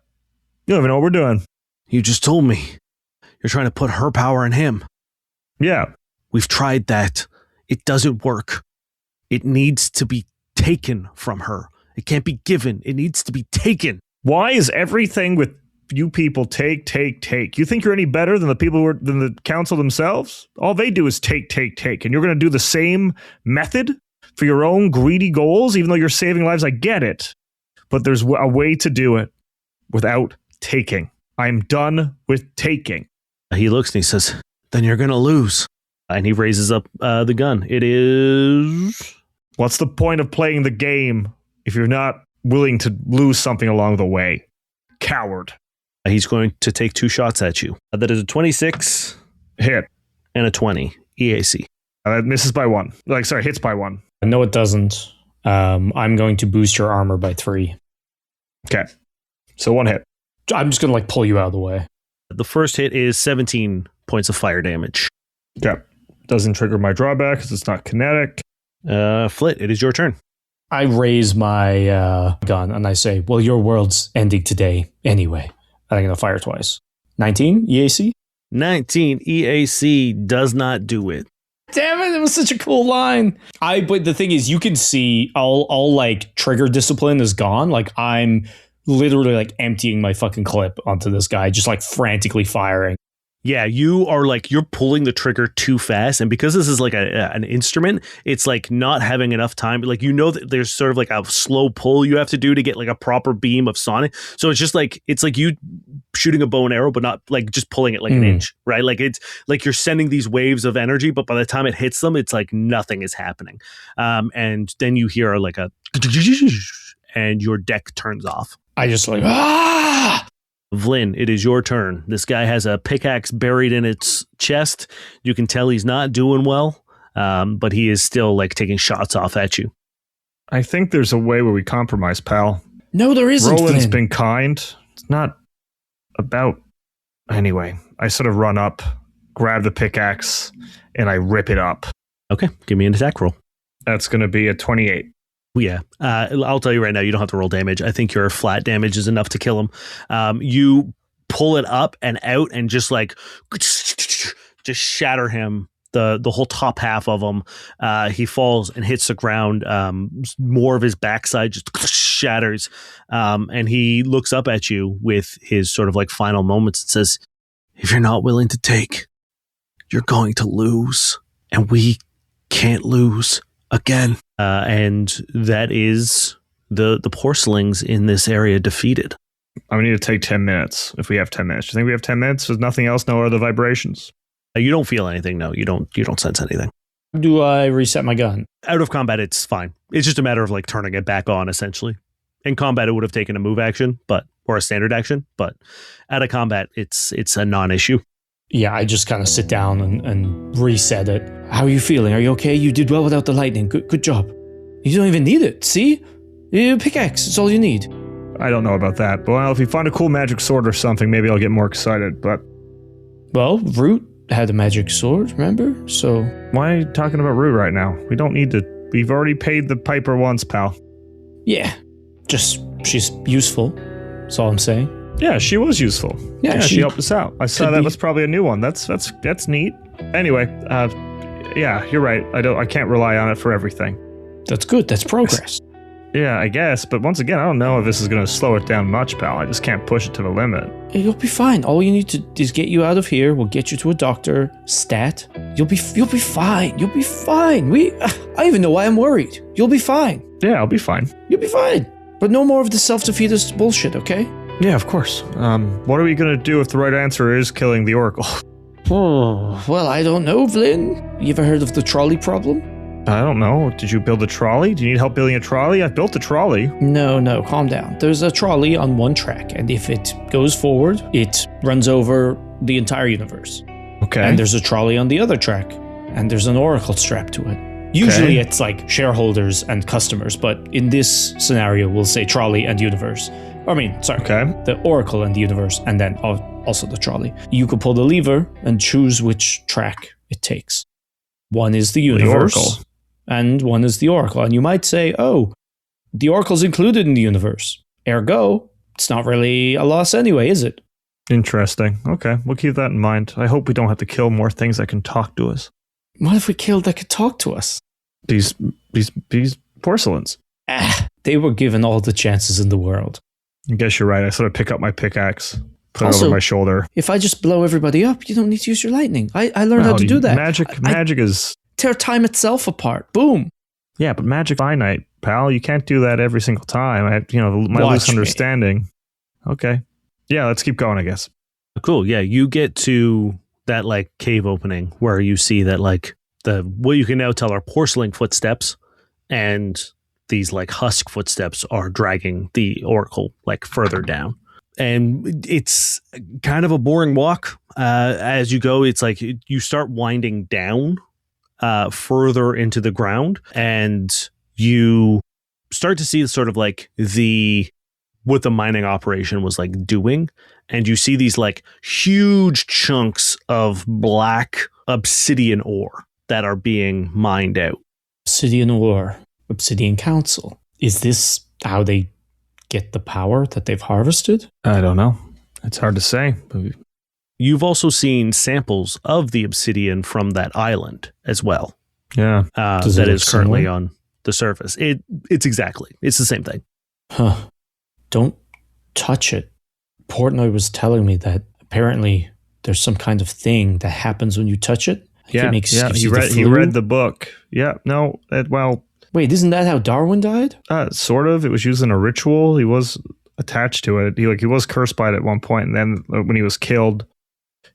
You don't even know what we're doing. You just told me. You're trying to put her power in him. Yeah. We've tried that. It doesn't work. It needs to be taken from her. It can't be given. It needs to be taken. Why is everything with you people take? You think you're any better than the people than the council themselves? All they do is take. And you're going to do the same method for your own greedy goals, even though you're saving lives. I get it. But there's a way to do it without taking. I'm done with taking. He looks and he says, "Then you're going to lose." And he raises up the gun. It is What's the point of playing the game if you're not willing to lose something along the way? Coward. He's going to take 2 shots at you. That is a 26 Hit. and a 20 EAC. That misses by 1. Hits by 1. No, it doesn't. I'm going to boost your armor by 3. Okay. So 1 hit. I'm just going to pull you out of the way. The first hit is 17 points of fire damage. Okay. Doesn't trigger my drawback because it's not kinetic. Flit, it is your turn. I raise my gun and I say, well, your world's ending today anyway. I'm going to fire twice. 19 EAC? 19 EAC does not do it. Damn it, it was such a cool line. But the thing is, you can see all trigger discipline is gone. I'm literally emptying my fucking clip onto this guy, just frantically firing. Yeah, you are you're pulling the trigger too fast, and because this is an instrument, it's not having enough time. That there's sort of a slow pull you have to do to get a proper beam of sonic. So it's just it's you shooting a bow and arrow, but not just pulling it an inch, right? It's you're sending these waves of energy, but by the time it hits them, it's nothing is happening. And then you hear a and your deck turns off. I just ah! Vlyn, it is your turn. This guy has a pickaxe buried in its chest. You can tell he's not doing well, but he is still taking shots off at you. I think there's a way where we compromise, pal. No, there isn't. Roland's Vlyn. been kind. It's not about... Anyway, I sort of run up, grab the pickaxe, and I rip it up. Okay, give me an attack roll. That's going to be a 28. Yeah, I'll tell you right now, you don't have to roll damage. I think your flat damage is enough to kill him. You pull it up and out and just just shatter him, the whole top half of him. He falls and hits the ground. More of his backside just shatters. And he looks up at you with his sort of final moments and says, if you're not willing to take, you're going to lose. And we can't lose again. And that is the porcelains in this area defeated. I need to take 10 minutes if we have 10 minutes. Do you think we have 10 minutes? There's nothing else, no other vibrations? You don't feel anything, no. You don't sense anything. Do I reset my gun? Out of combat, it's fine. It's just a matter of turning it back on, essentially. In combat, it would have taken a move action, or a standard action, but out of combat, it's a non-issue. Yeah, I just kind of sit down and reset it. How are you feeling? Are you okay? You did well without the lightning. Good job. You don't even need it. See? Pickaxe. It's all you need. I don't know about that. But well, if you find a cool magic sword or something, maybe I'll get more excited. But well, Root had a magic sword, remember? So why are you talking about Root right now? We don't need to. We've already paid the piper once, pal. Yeah. Just she's useful. That's all I'm saying. Yeah, she was useful. Yeah, she helped us out. I saw that was probably a new one. That's neat. Anyway, yeah, you're right. I can't rely on it for everything. That's good. That's progress. Yeah, I guess. But once again, I don't know if this is going to slow it down much, pal. I just can't push it to the limit. You'll be fine. All you need to do is get you out of here. We'll get you to a doctor. Stat. You'll be fine. You'll be fine. I even know why I'm worried. You'll be fine. Yeah, I'll be fine. You'll be fine. But no more of the self-defeatist bullshit, okay? Yeah, of course. What are we going to do if the right answer is killing the Oracle? Oh, well, I don't know, Vlyn. You ever heard of the trolley problem? I don't know. Did you build a trolley? Do you need help building a trolley? I've built a trolley. No, calm down. There's a trolley on one track, and if it goes forward, it runs over the entire universe. Okay. And there's a trolley on the other track, and there's an oracle strapped to it. Usually it's shareholders and customers, but in this scenario, we'll say trolley and universe. The oracle and the universe, and then also the trolley. You could pull the lever and choose which track it takes. One is the universe, oracle. And one is the oracle. And you might say, oh, the oracle's included in the universe. Ergo, it's not really a loss anyway, is it? Interesting. Okay, we'll keep that in mind. I hope we don't have to kill more things that can talk to us. What if we killed that could talk to us? These porcelains. They were given all the chances in the world. I guess you're right. I sort of pick up my pickaxe, put it over my shoulder. If I just blow everybody up, you don't need to use your lightning. I learned how to do that. Magic is... Tear time itself apart. Boom. Yeah, but magic finite, pal. You can't do that every single time. My loose understanding. Okay. Yeah, let's keep going, I guess. Cool. Yeah, you get to that cave opening where you see that what you can now tell are porcelain footsteps and these like husk footsteps are dragging the oracle like further down. And it's kind of a boring walk. As you go, it's like you start winding down further into the ground, and you start to see sort of like what the mining operation was like doing. And you see these like huge chunks of black obsidian ore that are being mined out. Obsidian ore, Obsidian Council. Is this how they get the power that they've harvested? I don't know. It's hard to say. You've also seen samples of the obsidian from that island as well. Yeah. That is currently on the surface. It's the same thing. Huh. Don't touch it. Portnoy was telling me that apparently there's some kind of thing that happens when you touch it. He read the book. Yeah, no, wait, isn't that how Darwin died? Sort of. It was used in a ritual. He was attached to it. He was cursed by it at one point, and then when he was killed,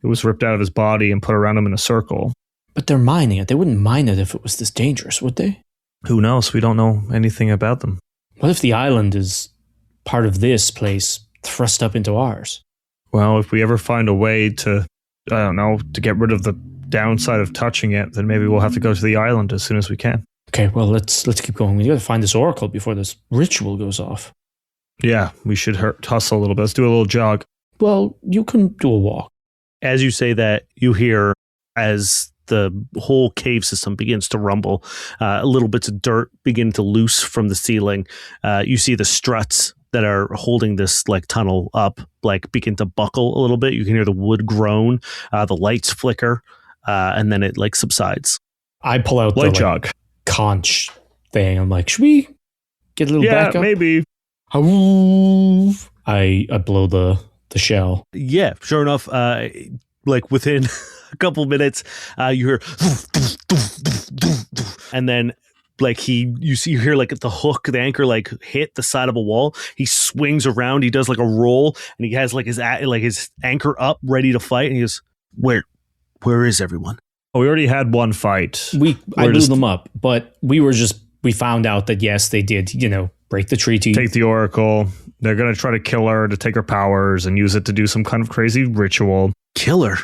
it was ripped out of his body and put around him in a circle. But they're mining it. They wouldn't mine it if it was this dangerous, would they? Who knows? We don't know anything about them. What if the island is part of this place thrust up into ours? Well, if we ever find a way to get rid of the downside of touching it, then maybe we'll have to go to the island as soon as we can. Okay, well, let's keep going. We got to find this oracle before this ritual goes off. Yeah, we should hustle a little bit. Let's do a little jog. Well, you can do a walk. As you say that, you hear as the whole cave system begins to rumble, little bits of dirt begin to loose from the ceiling. You see the struts that are holding this like tunnel up like begin to buckle a little bit. You can hear the wood groan, the lights flicker, and then it like subsides. I pull out light the jog conch thing. I'm like, should we get a little backup? Yeah, maybe. I blow the shell. Yeah, sure enough. Like within a couple minutes, you hear, and then like you hear like the anchor like hit the side of a wall. He swings around. He does like a roll, and he has like his anchor up, ready to fight. And he goes, "Where is everyone?" Oh, we already had one fight. I blew them up, but we found out that yes, they did, break the treaty. Take the oracle. They're going to try to kill her to take her powers and use it to do some kind of crazy ritual. Kill her?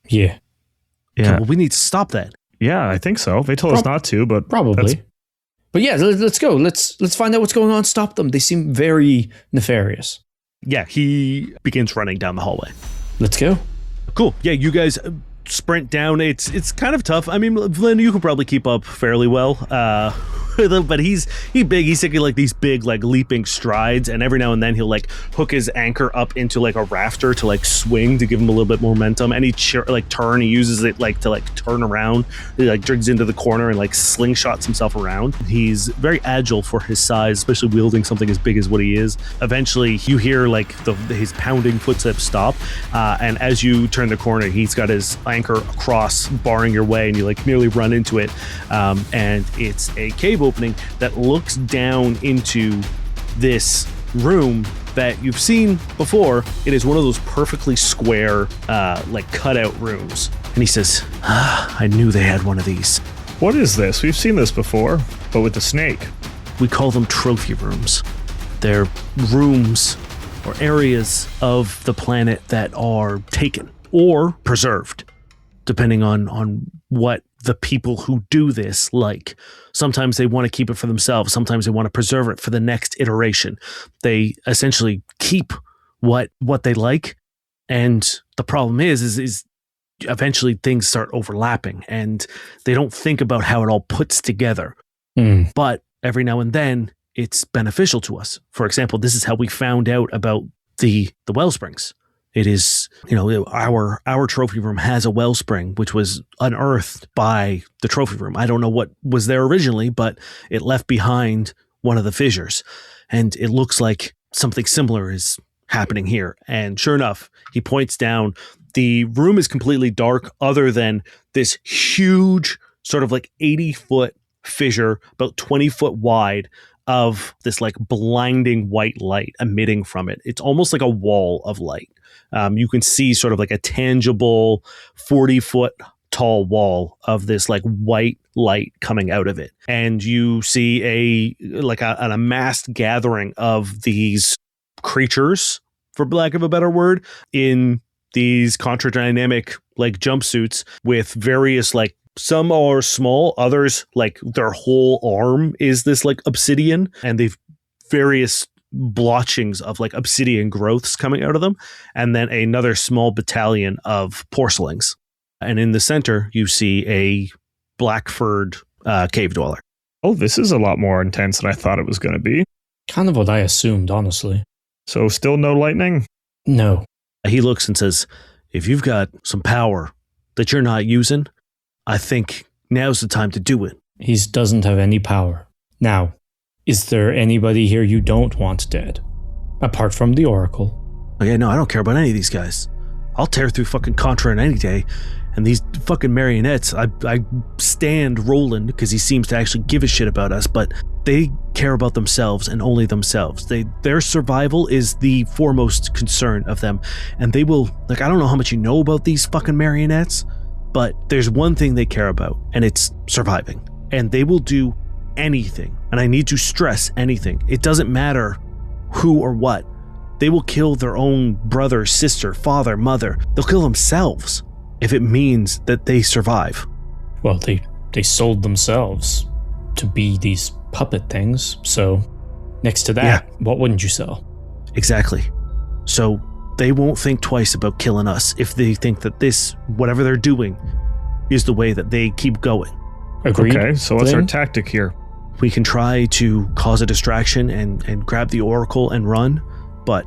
Yeah. Okay, well, we need to stop that. Yeah, I think so. They told us not to, but probably. But yeah, let's go. Let's find out what's going on. Stop them. They seem very nefarious. Yeah, he begins running down the hallway. Let's go. Cool. Yeah, you guys sprint down. It's kind of tough. I mean, Vlyn, you could probably keep up fairly well. But he's big. He's taking like these big like leaping strides, and every now and then he'll like hook his anchor up into like a rafter to like swing to give him a little bit more momentum. And he he uses it like to like turn around. He like digs into the corner and like slingshots himself around. He's very agile for his size, especially wielding something as big as what he is. Eventually, you hear like his pounding footsteps stop, and as you turn the corner, he's got his anchor across, barring your way, and you like nearly run into it. And it's a cave opening that looks down into this room that you've seen before. It is one of those perfectly square, like cutout rooms. And he says, I knew they had one of these. What is this? We've seen this before, but with the snake. We call them trophy rooms. They're rooms or areas of the planet that are taken or preserved, depending on what the people who do this like. Sometimes they want to keep it for themselves. Sometimes they want to preserve it for the next iteration. They essentially keep what they like. And the problem is eventually things start overlapping and they don't think about how it all puts together. But every now and then it's beneficial to us. For example, this is how we found out about the wellsprings. It is, our trophy room has a wellspring, which was unearthed by the trophy room. I don't know what was there originally, but it left behind one of the fissures. And it looks like something similar is happening here. And sure enough, he points down. The room is completely dark other than this huge sort of like 80-foot fissure, about 20 foot wide, of this like blinding white light emitting from it. It's almost like a wall of light. You can see sort of like a tangible 40-foot tall wall of this like white light coming out of it. And you see an amassed gathering of these creatures, for lack of a better word, in these Kontra dynamic like jumpsuits with various like, some are small, others like their whole arm is this like obsidian, and they've various blotchings of like obsidian growths coming out of them, and then another small battalion of porcelings. And in the center, you see a black-furred cave dweller. Oh, this is a lot more intense than I thought it was going to be. Kind of what I assumed, honestly. So still no lightning? No. He looks and says, if you've got some power that you're not using, I think now's the time to do it. He doesn't have any power. Now, is there anybody here you don't want dead? Apart from the Oracle. Okay, no, I don't care about any of these guys. I'll tear through fucking Kontra in any day. And these fucking marionettes, I stand Roland because he seems to actually give a shit about us, but they care about themselves and only themselves. Their survival is the foremost concern of them. And they will, like, I don't know how much you know about these fucking marionettes, but there's one thing they care about, and it's surviving. And they will do anything. And I need to stress anything. It doesn't matter who or what. They will kill their own brother, sister, father, mother. They'll kill themselves if it means that they survive. Well, they sold themselves to be these puppet things, so next to that, What wouldn't you sell? Exactly. So they won't think twice about killing us if they think that this, whatever they're doing, is the way that they keep going. Agreed. Okay, so what's our tactic here? We can try to cause a distraction and grab the Oracle and run, but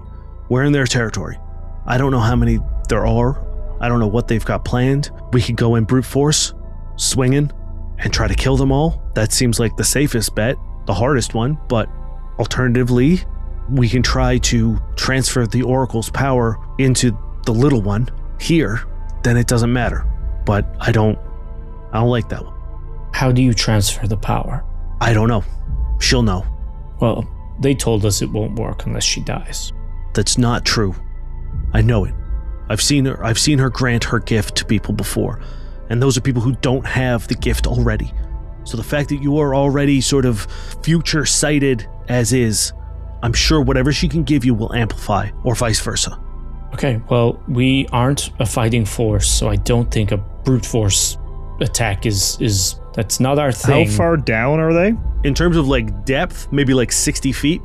we're in their territory. I don't know how many there are. I don't know what they've got planned. We could go in brute force, swinging, and try to kill them all. That seems like the safest bet, the hardest one, but alternatively, we can try to transfer the Oracle's power into the little one here. Then it doesn't matter. But I don't like that one. How do you transfer the power? I don't know. She'll know. Well, they told us it won't work unless she dies. That's not true. I know it. I've seen her grant her gift to people before, and those are people who don't have the gift already. So the fact that you are already sort of future sighted as is, I'm sure whatever she can give you will amplify, or vice versa. Okay, well, we aren't a fighting force, so I don't think a brute force attack is that's not our thing. How far down are they? In terms of like depth, maybe like 60 feet.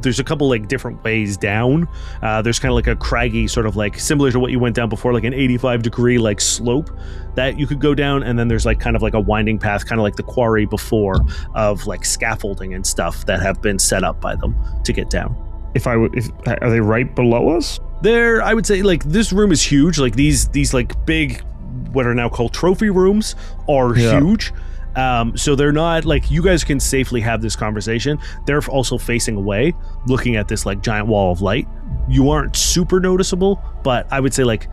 There's a couple like different ways down. There's kind of like a craggy sort of like similar to what you went down before, like an 85-degree like slope that you could go down, and then there's like kind of like a winding path, kind of like the quarry before, of like scaffolding and stuff that have been set up by them to get down. Are they right below us? There, I would say like this room is huge. Like these like big, what are now called trophy rooms, are huge. So they're not like, you guys can safely have this conversation. They're also facing away, looking at this like giant wall of light. You aren't super noticeable, but I would say like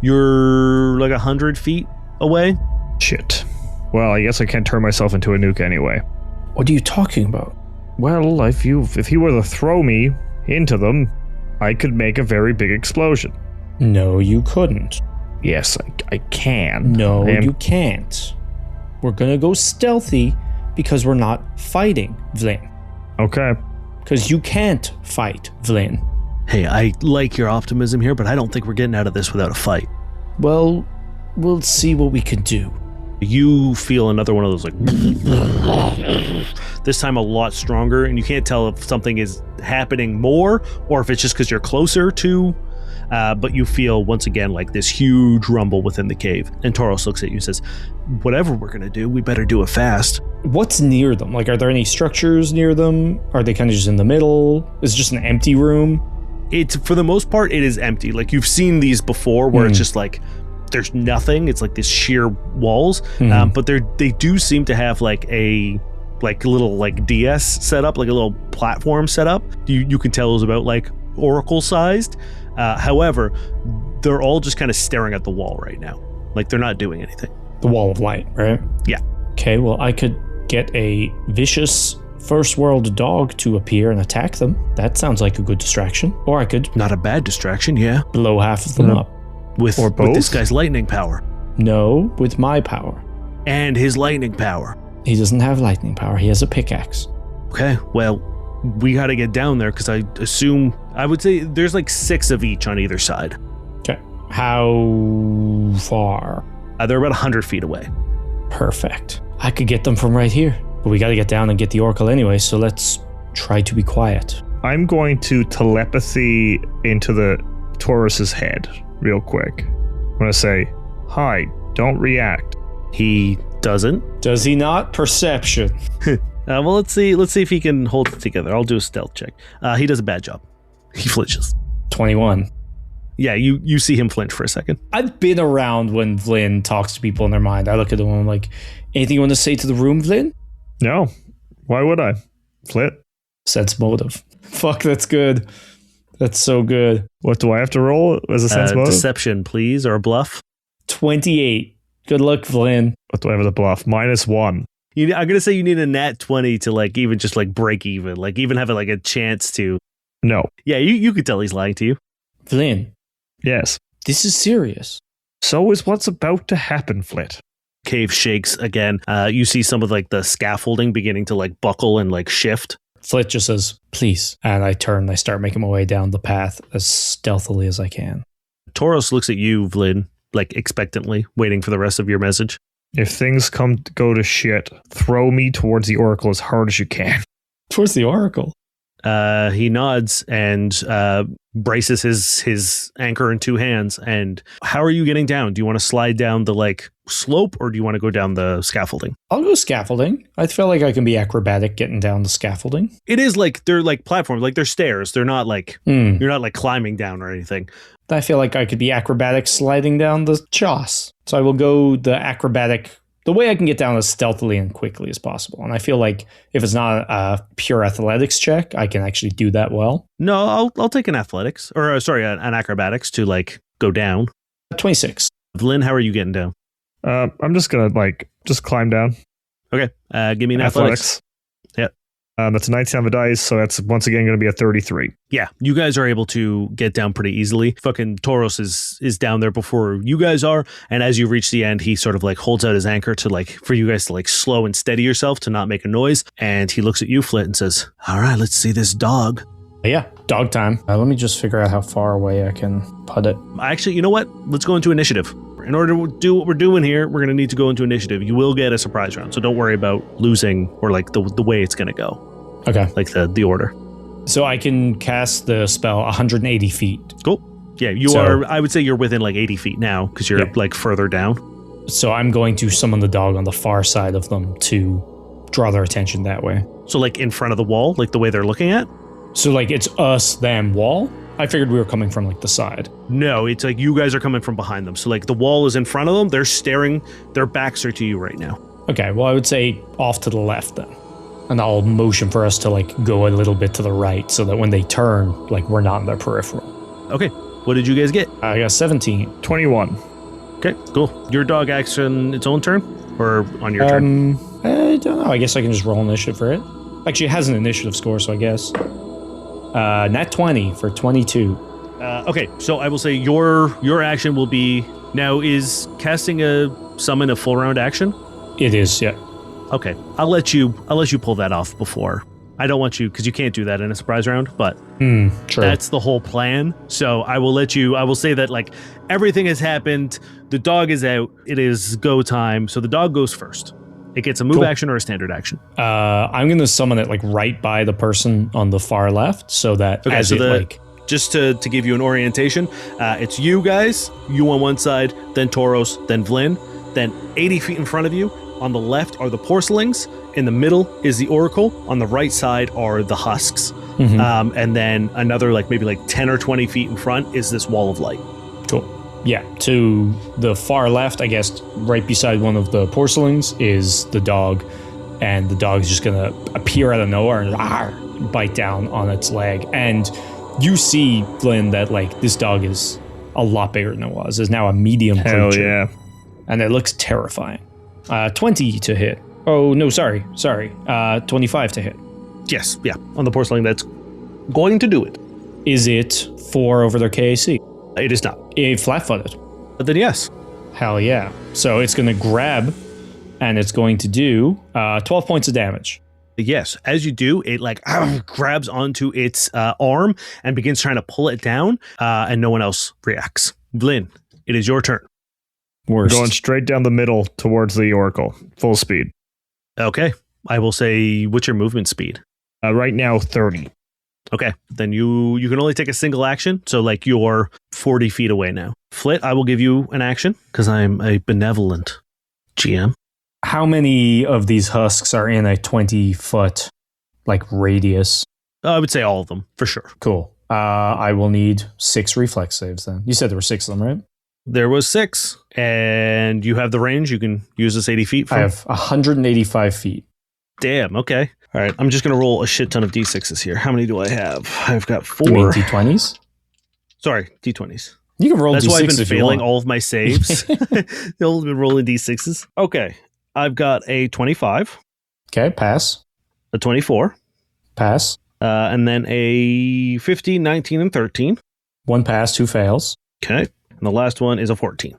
you're like 100 feet away. Shit. Well, I guess I can't turn myself into a nuke anyway. What are you talking about? Well, if he were to throw me into them, I could make a very big explosion. No, you couldn't. Yes, I can. No, you can't. We're gonna go stealthy because we're not fighting Vlyn. Okay. Because you can't fight Vlyn. Hey, I like your optimism here, but I don't think we're getting out of this without a fight. Well, we'll see what we can do. You feel another one of those like this time a lot stronger, and you can't tell if something is happening more or if it's just because you're closer to, but you feel once again like this huge rumble within the cave. And Toros looks at you and says, whatever we're gonna do, we better do it fast. What's near them? Like, are there any structures near them? Are they kind of just in the middle? Is it just an empty room? It's, for the most part, it is empty. Like, you've seen these before where it's just like there's nothing. It's like these sheer walls. But they do seem to have like a little like DS set up, like a little platform set up. You can tell it was about like Oracle sized. However, they're all just kind of staring at the wall right now. Like, they're not doing anything. The wall of light, right? Yeah. Okay, well, I could get a vicious first world dog to appear and attack them. That sounds like a good distraction. Or I could Not a bad distraction, yeah. blow half of them up. With this guy's lightning power. No, with my power. And his lightning power. He doesn't have lightning power. He has a pickaxe. Okay, well, we got to get down there because I would say there's like 6 of each on either side. Okay. How far? They're about 100 feet away. Perfect. I could get them from right here. But we got to get down and get the oracle anyway, so let's try to be quiet. I'm going to telepathy into the Toros's head real quick. I'm going to say, hi, don't react. He doesn't. Does he not? Perception. Well, let's see if he can hold it together. I'll do a stealth check. He does a bad job. He flinches. 21. Yeah, you see him flinch for a second. I've been around when Vlyn talks to people in their mind. I look at them and I'm like, anything you want to say to the room, Vlyn? No. Why would I? Flit? Sense motive. Fuck, that's good. That's so good. What do I have to roll as a sense motive? Deception, please, or a bluff. 28. Good luck, Vlyn. What do I have as a bluff? -1. I'm going to say you need a nat 20 to like even just like break even. Like even have like a chance to. No. Yeah, you could tell he's lying to you. Vlyn, Yes. this is serious. So is what's about to happen, Flit. Cave shakes again. You see some of like the scaffolding beginning to like buckle and like shift. Flit just says, please. And I turn and I start making my way down the path as stealthily as I can. Toros looks at you, Vlyn, like expectantly, waiting for the rest of your message. If things go to shit, throw me towards the oracle as hard as you can. Towards the oracle. He nods and braces his anchor in 2 hands. And how are you getting down? Do you want to slide down the like slope or do you want to go down the scaffolding? I'll go scaffolding. I feel like I can be acrobatic getting down the scaffolding. It is like they're like platforms, like they're stairs. They're not like you're not like climbing down or anything. I feel like I could be acrobatic sliding down the choss. So I will go the acrobatic. The way I can get down as stealthily and quickly as possible. And I feel like if it's not a pure athletics check, I can actually do that well. No, I'll take an athletics or an acrobatics to like go down. 26. Vlyn, how are you getting down? I'm just going to just climb down. Okay. Give me an athletics. Yep. That's a 19 on the dice, so that's once again going to be a 33. Yeah, you guys are able to get down pretty easily. Fucking Toros is down there before you guys are, and as you reach the end, he sort of like holds out his anchor to like for you guys to like slow and steady yourself to not make a noise, and he looks at you, Flit, and says, "All right, let's see this dog." Yeah, dog time. Let me just figure out how far away I can put it. Actually, you know what? Let's go into initiative. In order to do what we're doing here, we're going to need to go into initiative. You will get a surprise round, so don't worry about losing or like the way it's going to go. Okay. Like the order. So I can cast the spell 180 feet. Cool. Yeah, you are, I would say you're within like 80 feet now because you're like further down. So I'm going to summon the dog on the far side of them to draw their attention that way. So like in front of the wall, like the way they're looking at? So like it's us, them, wall? I figured we were coming from like the side. No, it's like you guys are coming from behind them. So like the wall is in front of them. They're staring. Their backs are to you right now. Okay, well I would say off to the left then. And I'll motion for us to like go a little bit to the right so that when they turn, like we're not in their peripheral. Okay. What did you guys get? I got 17. 21. Okay, cool. Your dog acts on its own turn? Or on your turn? I don't know. I guess I can just roll initiative for it. Actually, it has an initiative score, so I guess. Nat 20 for 22. Okay, so I will say your action will be... Now, is casting a summon a full round action? It is, yeah. Okay, I'll let you pull that off before. I don't want you, because you can't do that in a surprise round, but true. That's the whole plan. So I will say that like everything has happened. The dog is out. It is go time. So the dog goes first. It gets a move action or a standard action. I'm going to summon it like right by the person on the far left so that just to give you an orientation, it's you guys, you on one side, then Toros, then Vlyn, then 80 feet in front of you. On the left are the porcelains. In the middle is the oracle. On the right side are the husks. And then another maybe 10 or 20 feet in front is this wall of light. Cool. Yeah, to the far left, I guess, right beside one of the porcelains is the dog. And the dog is just going to appear out of nowhere and bite down on its leg. And you see, Vlyn, that this dog is a lot bigger than it was. It's now a medium creature. Hell yeah. And it looks terrifying. 20 to hit. Oh, no, sorry. 25 to hit. Yes, yeah. On the porcelain, that's going to do it. Is it 4 over their KAC? It is not. Flat-footed. But then yes. Hell yeah. So it's going to grab, and it's going to do 12 points of damage. Yes, as you do, it like grabs onto its arm and begins trying to pull it down, and no one else reacts. Vlyn, it is your turn. We're going straight down the middle towards the Oracle, full speed. Okay, I will say, what's your movement speed? Right now, 30. Okay, then you can only take a single action, so like you're 40 feet away now. Flit, I will give you an action because I'm a benevolent GM. How many of these husks are in a 20-foot like radius? I would say all of them, for sure. Cool. I will need 6 reflex saves then. You said there were 6 of them, right? There was 6, and you have the range. You can use this 80 feet from. I have 185 feet. Damn, okay. All right, I'm just going to roll a shit ton of D6s here. How many do I have? I've got 4. You mean D20s? Sorry, D20s. You can roll That's D6s why I've been if you failing want. all of my saves. I've been rolling D6s. Okay, I've got a 25, Okay, pass. a 24, Pass. and then a 15, 19, and 13. 1 pass, 2 fails. Okay, and the last one is a 14.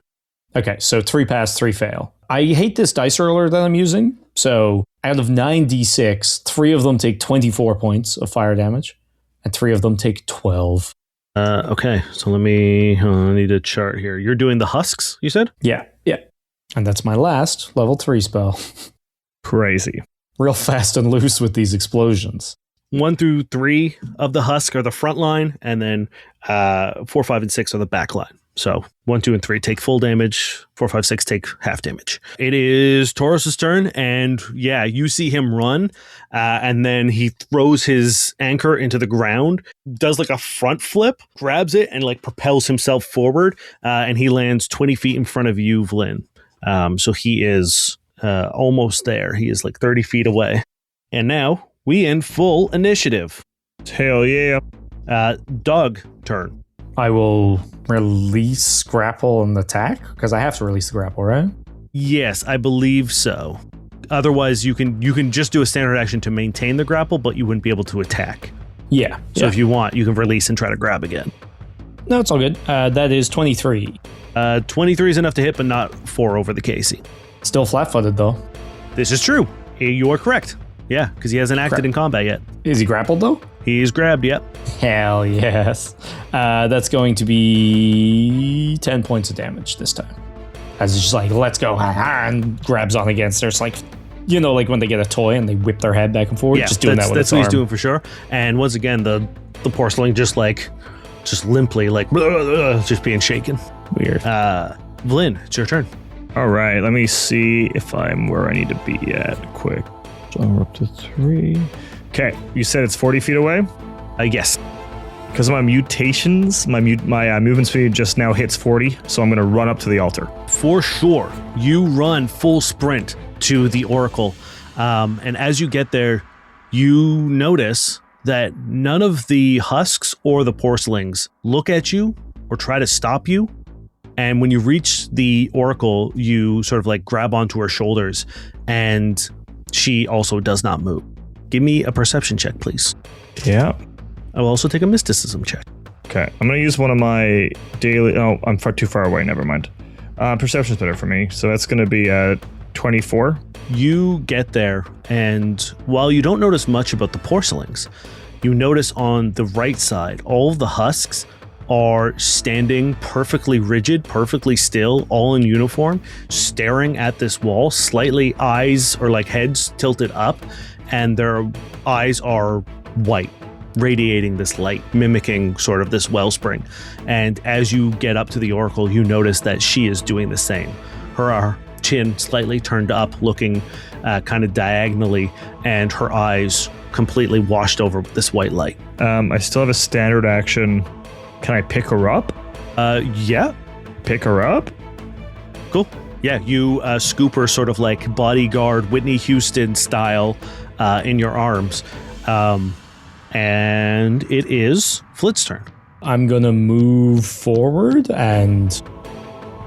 Okay, so 3 pass, 3 fail. I hate this dice roller that I'm using. So out of 9 D6, 3 of them take 24 points of fire damage, and 3 of them take 12. Okay, so I need a chart here. You're doing the husks, you said? Yeah. And that's my last level 3 spell. Crazy. Real fast and loose with these explosions. 1 through 3 of the husk are the front line, and then 4, 5, and 6 are the back line. So 1, 2, and 3 take full damage. 4, 5, 6 take half damage. It is Toros' turn, and yeah, you see him run, and then he throws his anchor into the ground, does like a front flip, grabs it, and like propels himself forward, and he lands 20 feet in front of you, Vlyn. So he is almost there. He is like 30 feet away. And now we end full initiative. Hell yeah. Doug, turn. I will release grapple and attack, because I have to release the grapple, right? Yes, I believe so. Otherwise, you can just do a standard action to maintain the grapple, but you wouldn't be able to attack. Yeah. So if you want, you can release and try to grab again. No, it's all good. That is 23. 23 is enough to hit, but not 4 over the KC. Still flat-footed, though. This is true. You are correct. Yeah, because he hasn't acted in combat yet. Is he grappled, though? He's grabbed, yep. Hell yes. That's going to be 10 points of damage this time. As it's just like, let's go, and grabs on against her. It's like, you know, like when they get a toy and they whip their head back and forward. Yeah, just doing that with that's its what arm. he's doing for sure. And once again, the porcelain just limply, like, just being shaken. Weird. Vlyn, it's your turn. All right, let me see if I'm where I need to be at quick. So we're up to 3. Okay, you said it's 40 feet away? Yes. Because of my mutations, my movement speed just now hits 40, so I'm going to run up to the altar. For sure. You run full sprint to the Oracle. And as you get there, you notice that none of the husks or the porcelains look at you or try to stop you. And when you reach the Oracle, you sort of like grab onto her shoulders, and she also does not move. Give me a perception check, please. Yeah. I will also take a mysticism check. Okay, I'm going to use one of my daily... Oh, I'm too far away, never mind. Perception's better for me, so that's going to be 24. You get there, and while you don't notice much about the porcelains, you notice on the right side, all of the husks are standing perfectly rigid, perfectly still, all in uniform, staring at this wall, slightly eyes or like heads tilted up, and their eyes are white, radiating this light, mimicking sort of this wellspring. And as you get up to the Oracle, you notice that she is doing the same. Her chin slightly turned up, looking kind of diagonally, and her eyes completely washed over with this white light. I still have a standard action. Can I pick her up? Yeah. Pick her up? Cool. Yeah, you scoop her sort of like bodyguard, Whitney Houston style in your arms. And it is Flit's turn. I'm going to move forward, and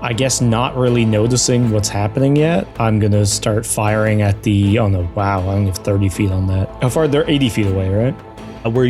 I guess not really noticing what's happening yet, I'm going to start firing at the... Oh no, wow, I only have 30 feet on that. How far? They're 80 feet away, right? Where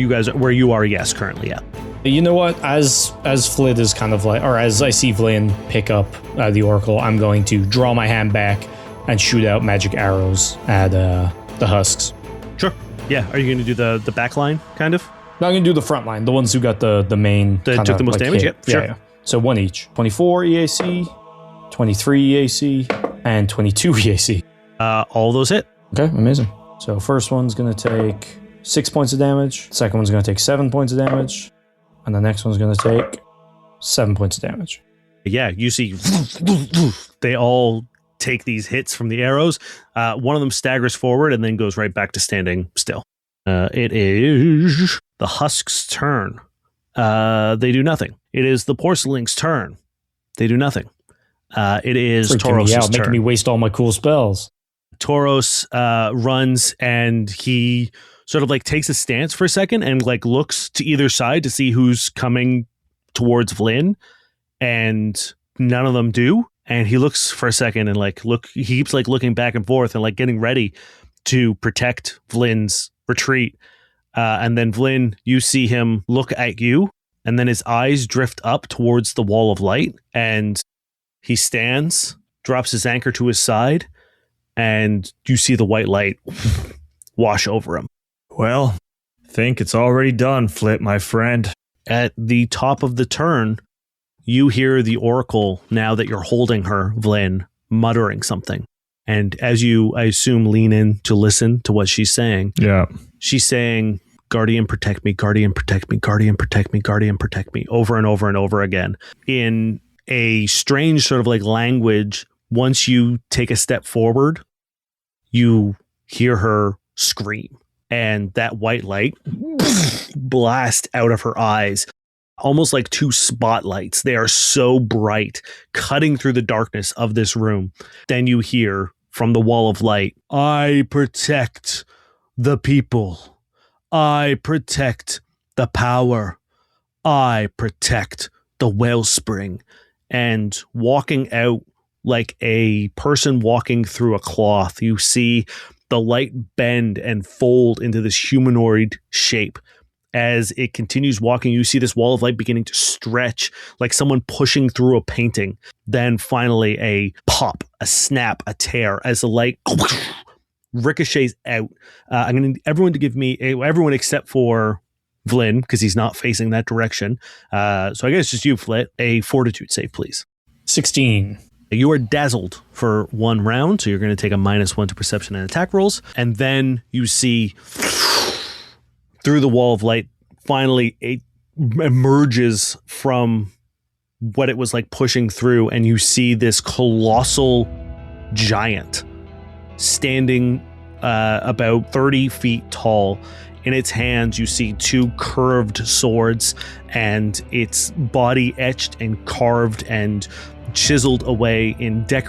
you are, yes, currently, yeah. You know what? As Flit is kind of like, or as I see Vlyn pick up the Oracle, I'm going to draw my hand back and shoot out magic arrows at the husks. Sure. Yeah. Are you going to do the back line, kind of? No, I'm going to do the front line, the ones who got the main. That took the most damage? hit. Yep, sure. Yeah. So one each. 24 EAC, 23 EAC, and 22 EAC. All those hit. Okay, amazing. So first one's going to take 6 points of damage. Second one's going to take 7 points of damage. And the next one's going to take 7 points of damage. Yeah, you see they all take these hits from the arrows. One of them staggers forward and then goes right back to standing still. It is the husk's turn. They do nothing. It is the porcelain's turn. They do nothing. It is Toros' turn. Making me waste all my cool spells. Toros runs and he sort of like takes a stance for a second and like looks to either side to see who's coming towards Vlyn, and none of them do. And he looks for a second and he keeps like looking back and forth and like getting ready to protect Vlyn's retreat. And then Vlyn, you see him look at you, and then his eyes drift up towards the wall of light, and he stands, drops his anchor to his side, and you see the white light wash over him. Well, think it's already done, Flit, my friend. At the top of the turn, you hear the Oracle, now that you're holding her, Vlyn, muttering something. And as you, I assume, lean in to listen to what she's saying, she's saying, Guardian, protect me, Guardian, protect me, Guardian, protect me, Guardian, protect me, over and over and over again. In a strange sort of like language, once you take a step forward, you hear her scream. And that white light blast out of her eyes, almost like two spotlights. They are so bright, cutting through the darkness of this room. Then you hear from the wall of light, I protect the people. I protect the power. I protect the wellspring. And walking out like a person walking through a cloth, you see the light bend and fold into this humanoid shape. As it continues walking, you see this wall of light beginning to stretch like someone pushing through a painting. Then finally a pop, a snap, a tear as the light ricochets out. I'm going to need everyone to give me, everyone except for Vlyn, because he's not facing that direction. So I guess just you, Flit, a fortitude save, please. 16. You are dazzled for 1 round, so you're going to take a -1 to perception and attack rolls. And then you see through the wall of light, finally it emerges from what it was like pushing through, and you see this colossal giant standing about 30 feet tall. In its hands, you see 2 curved swords, and its body etched and carved and chiseled away in decorative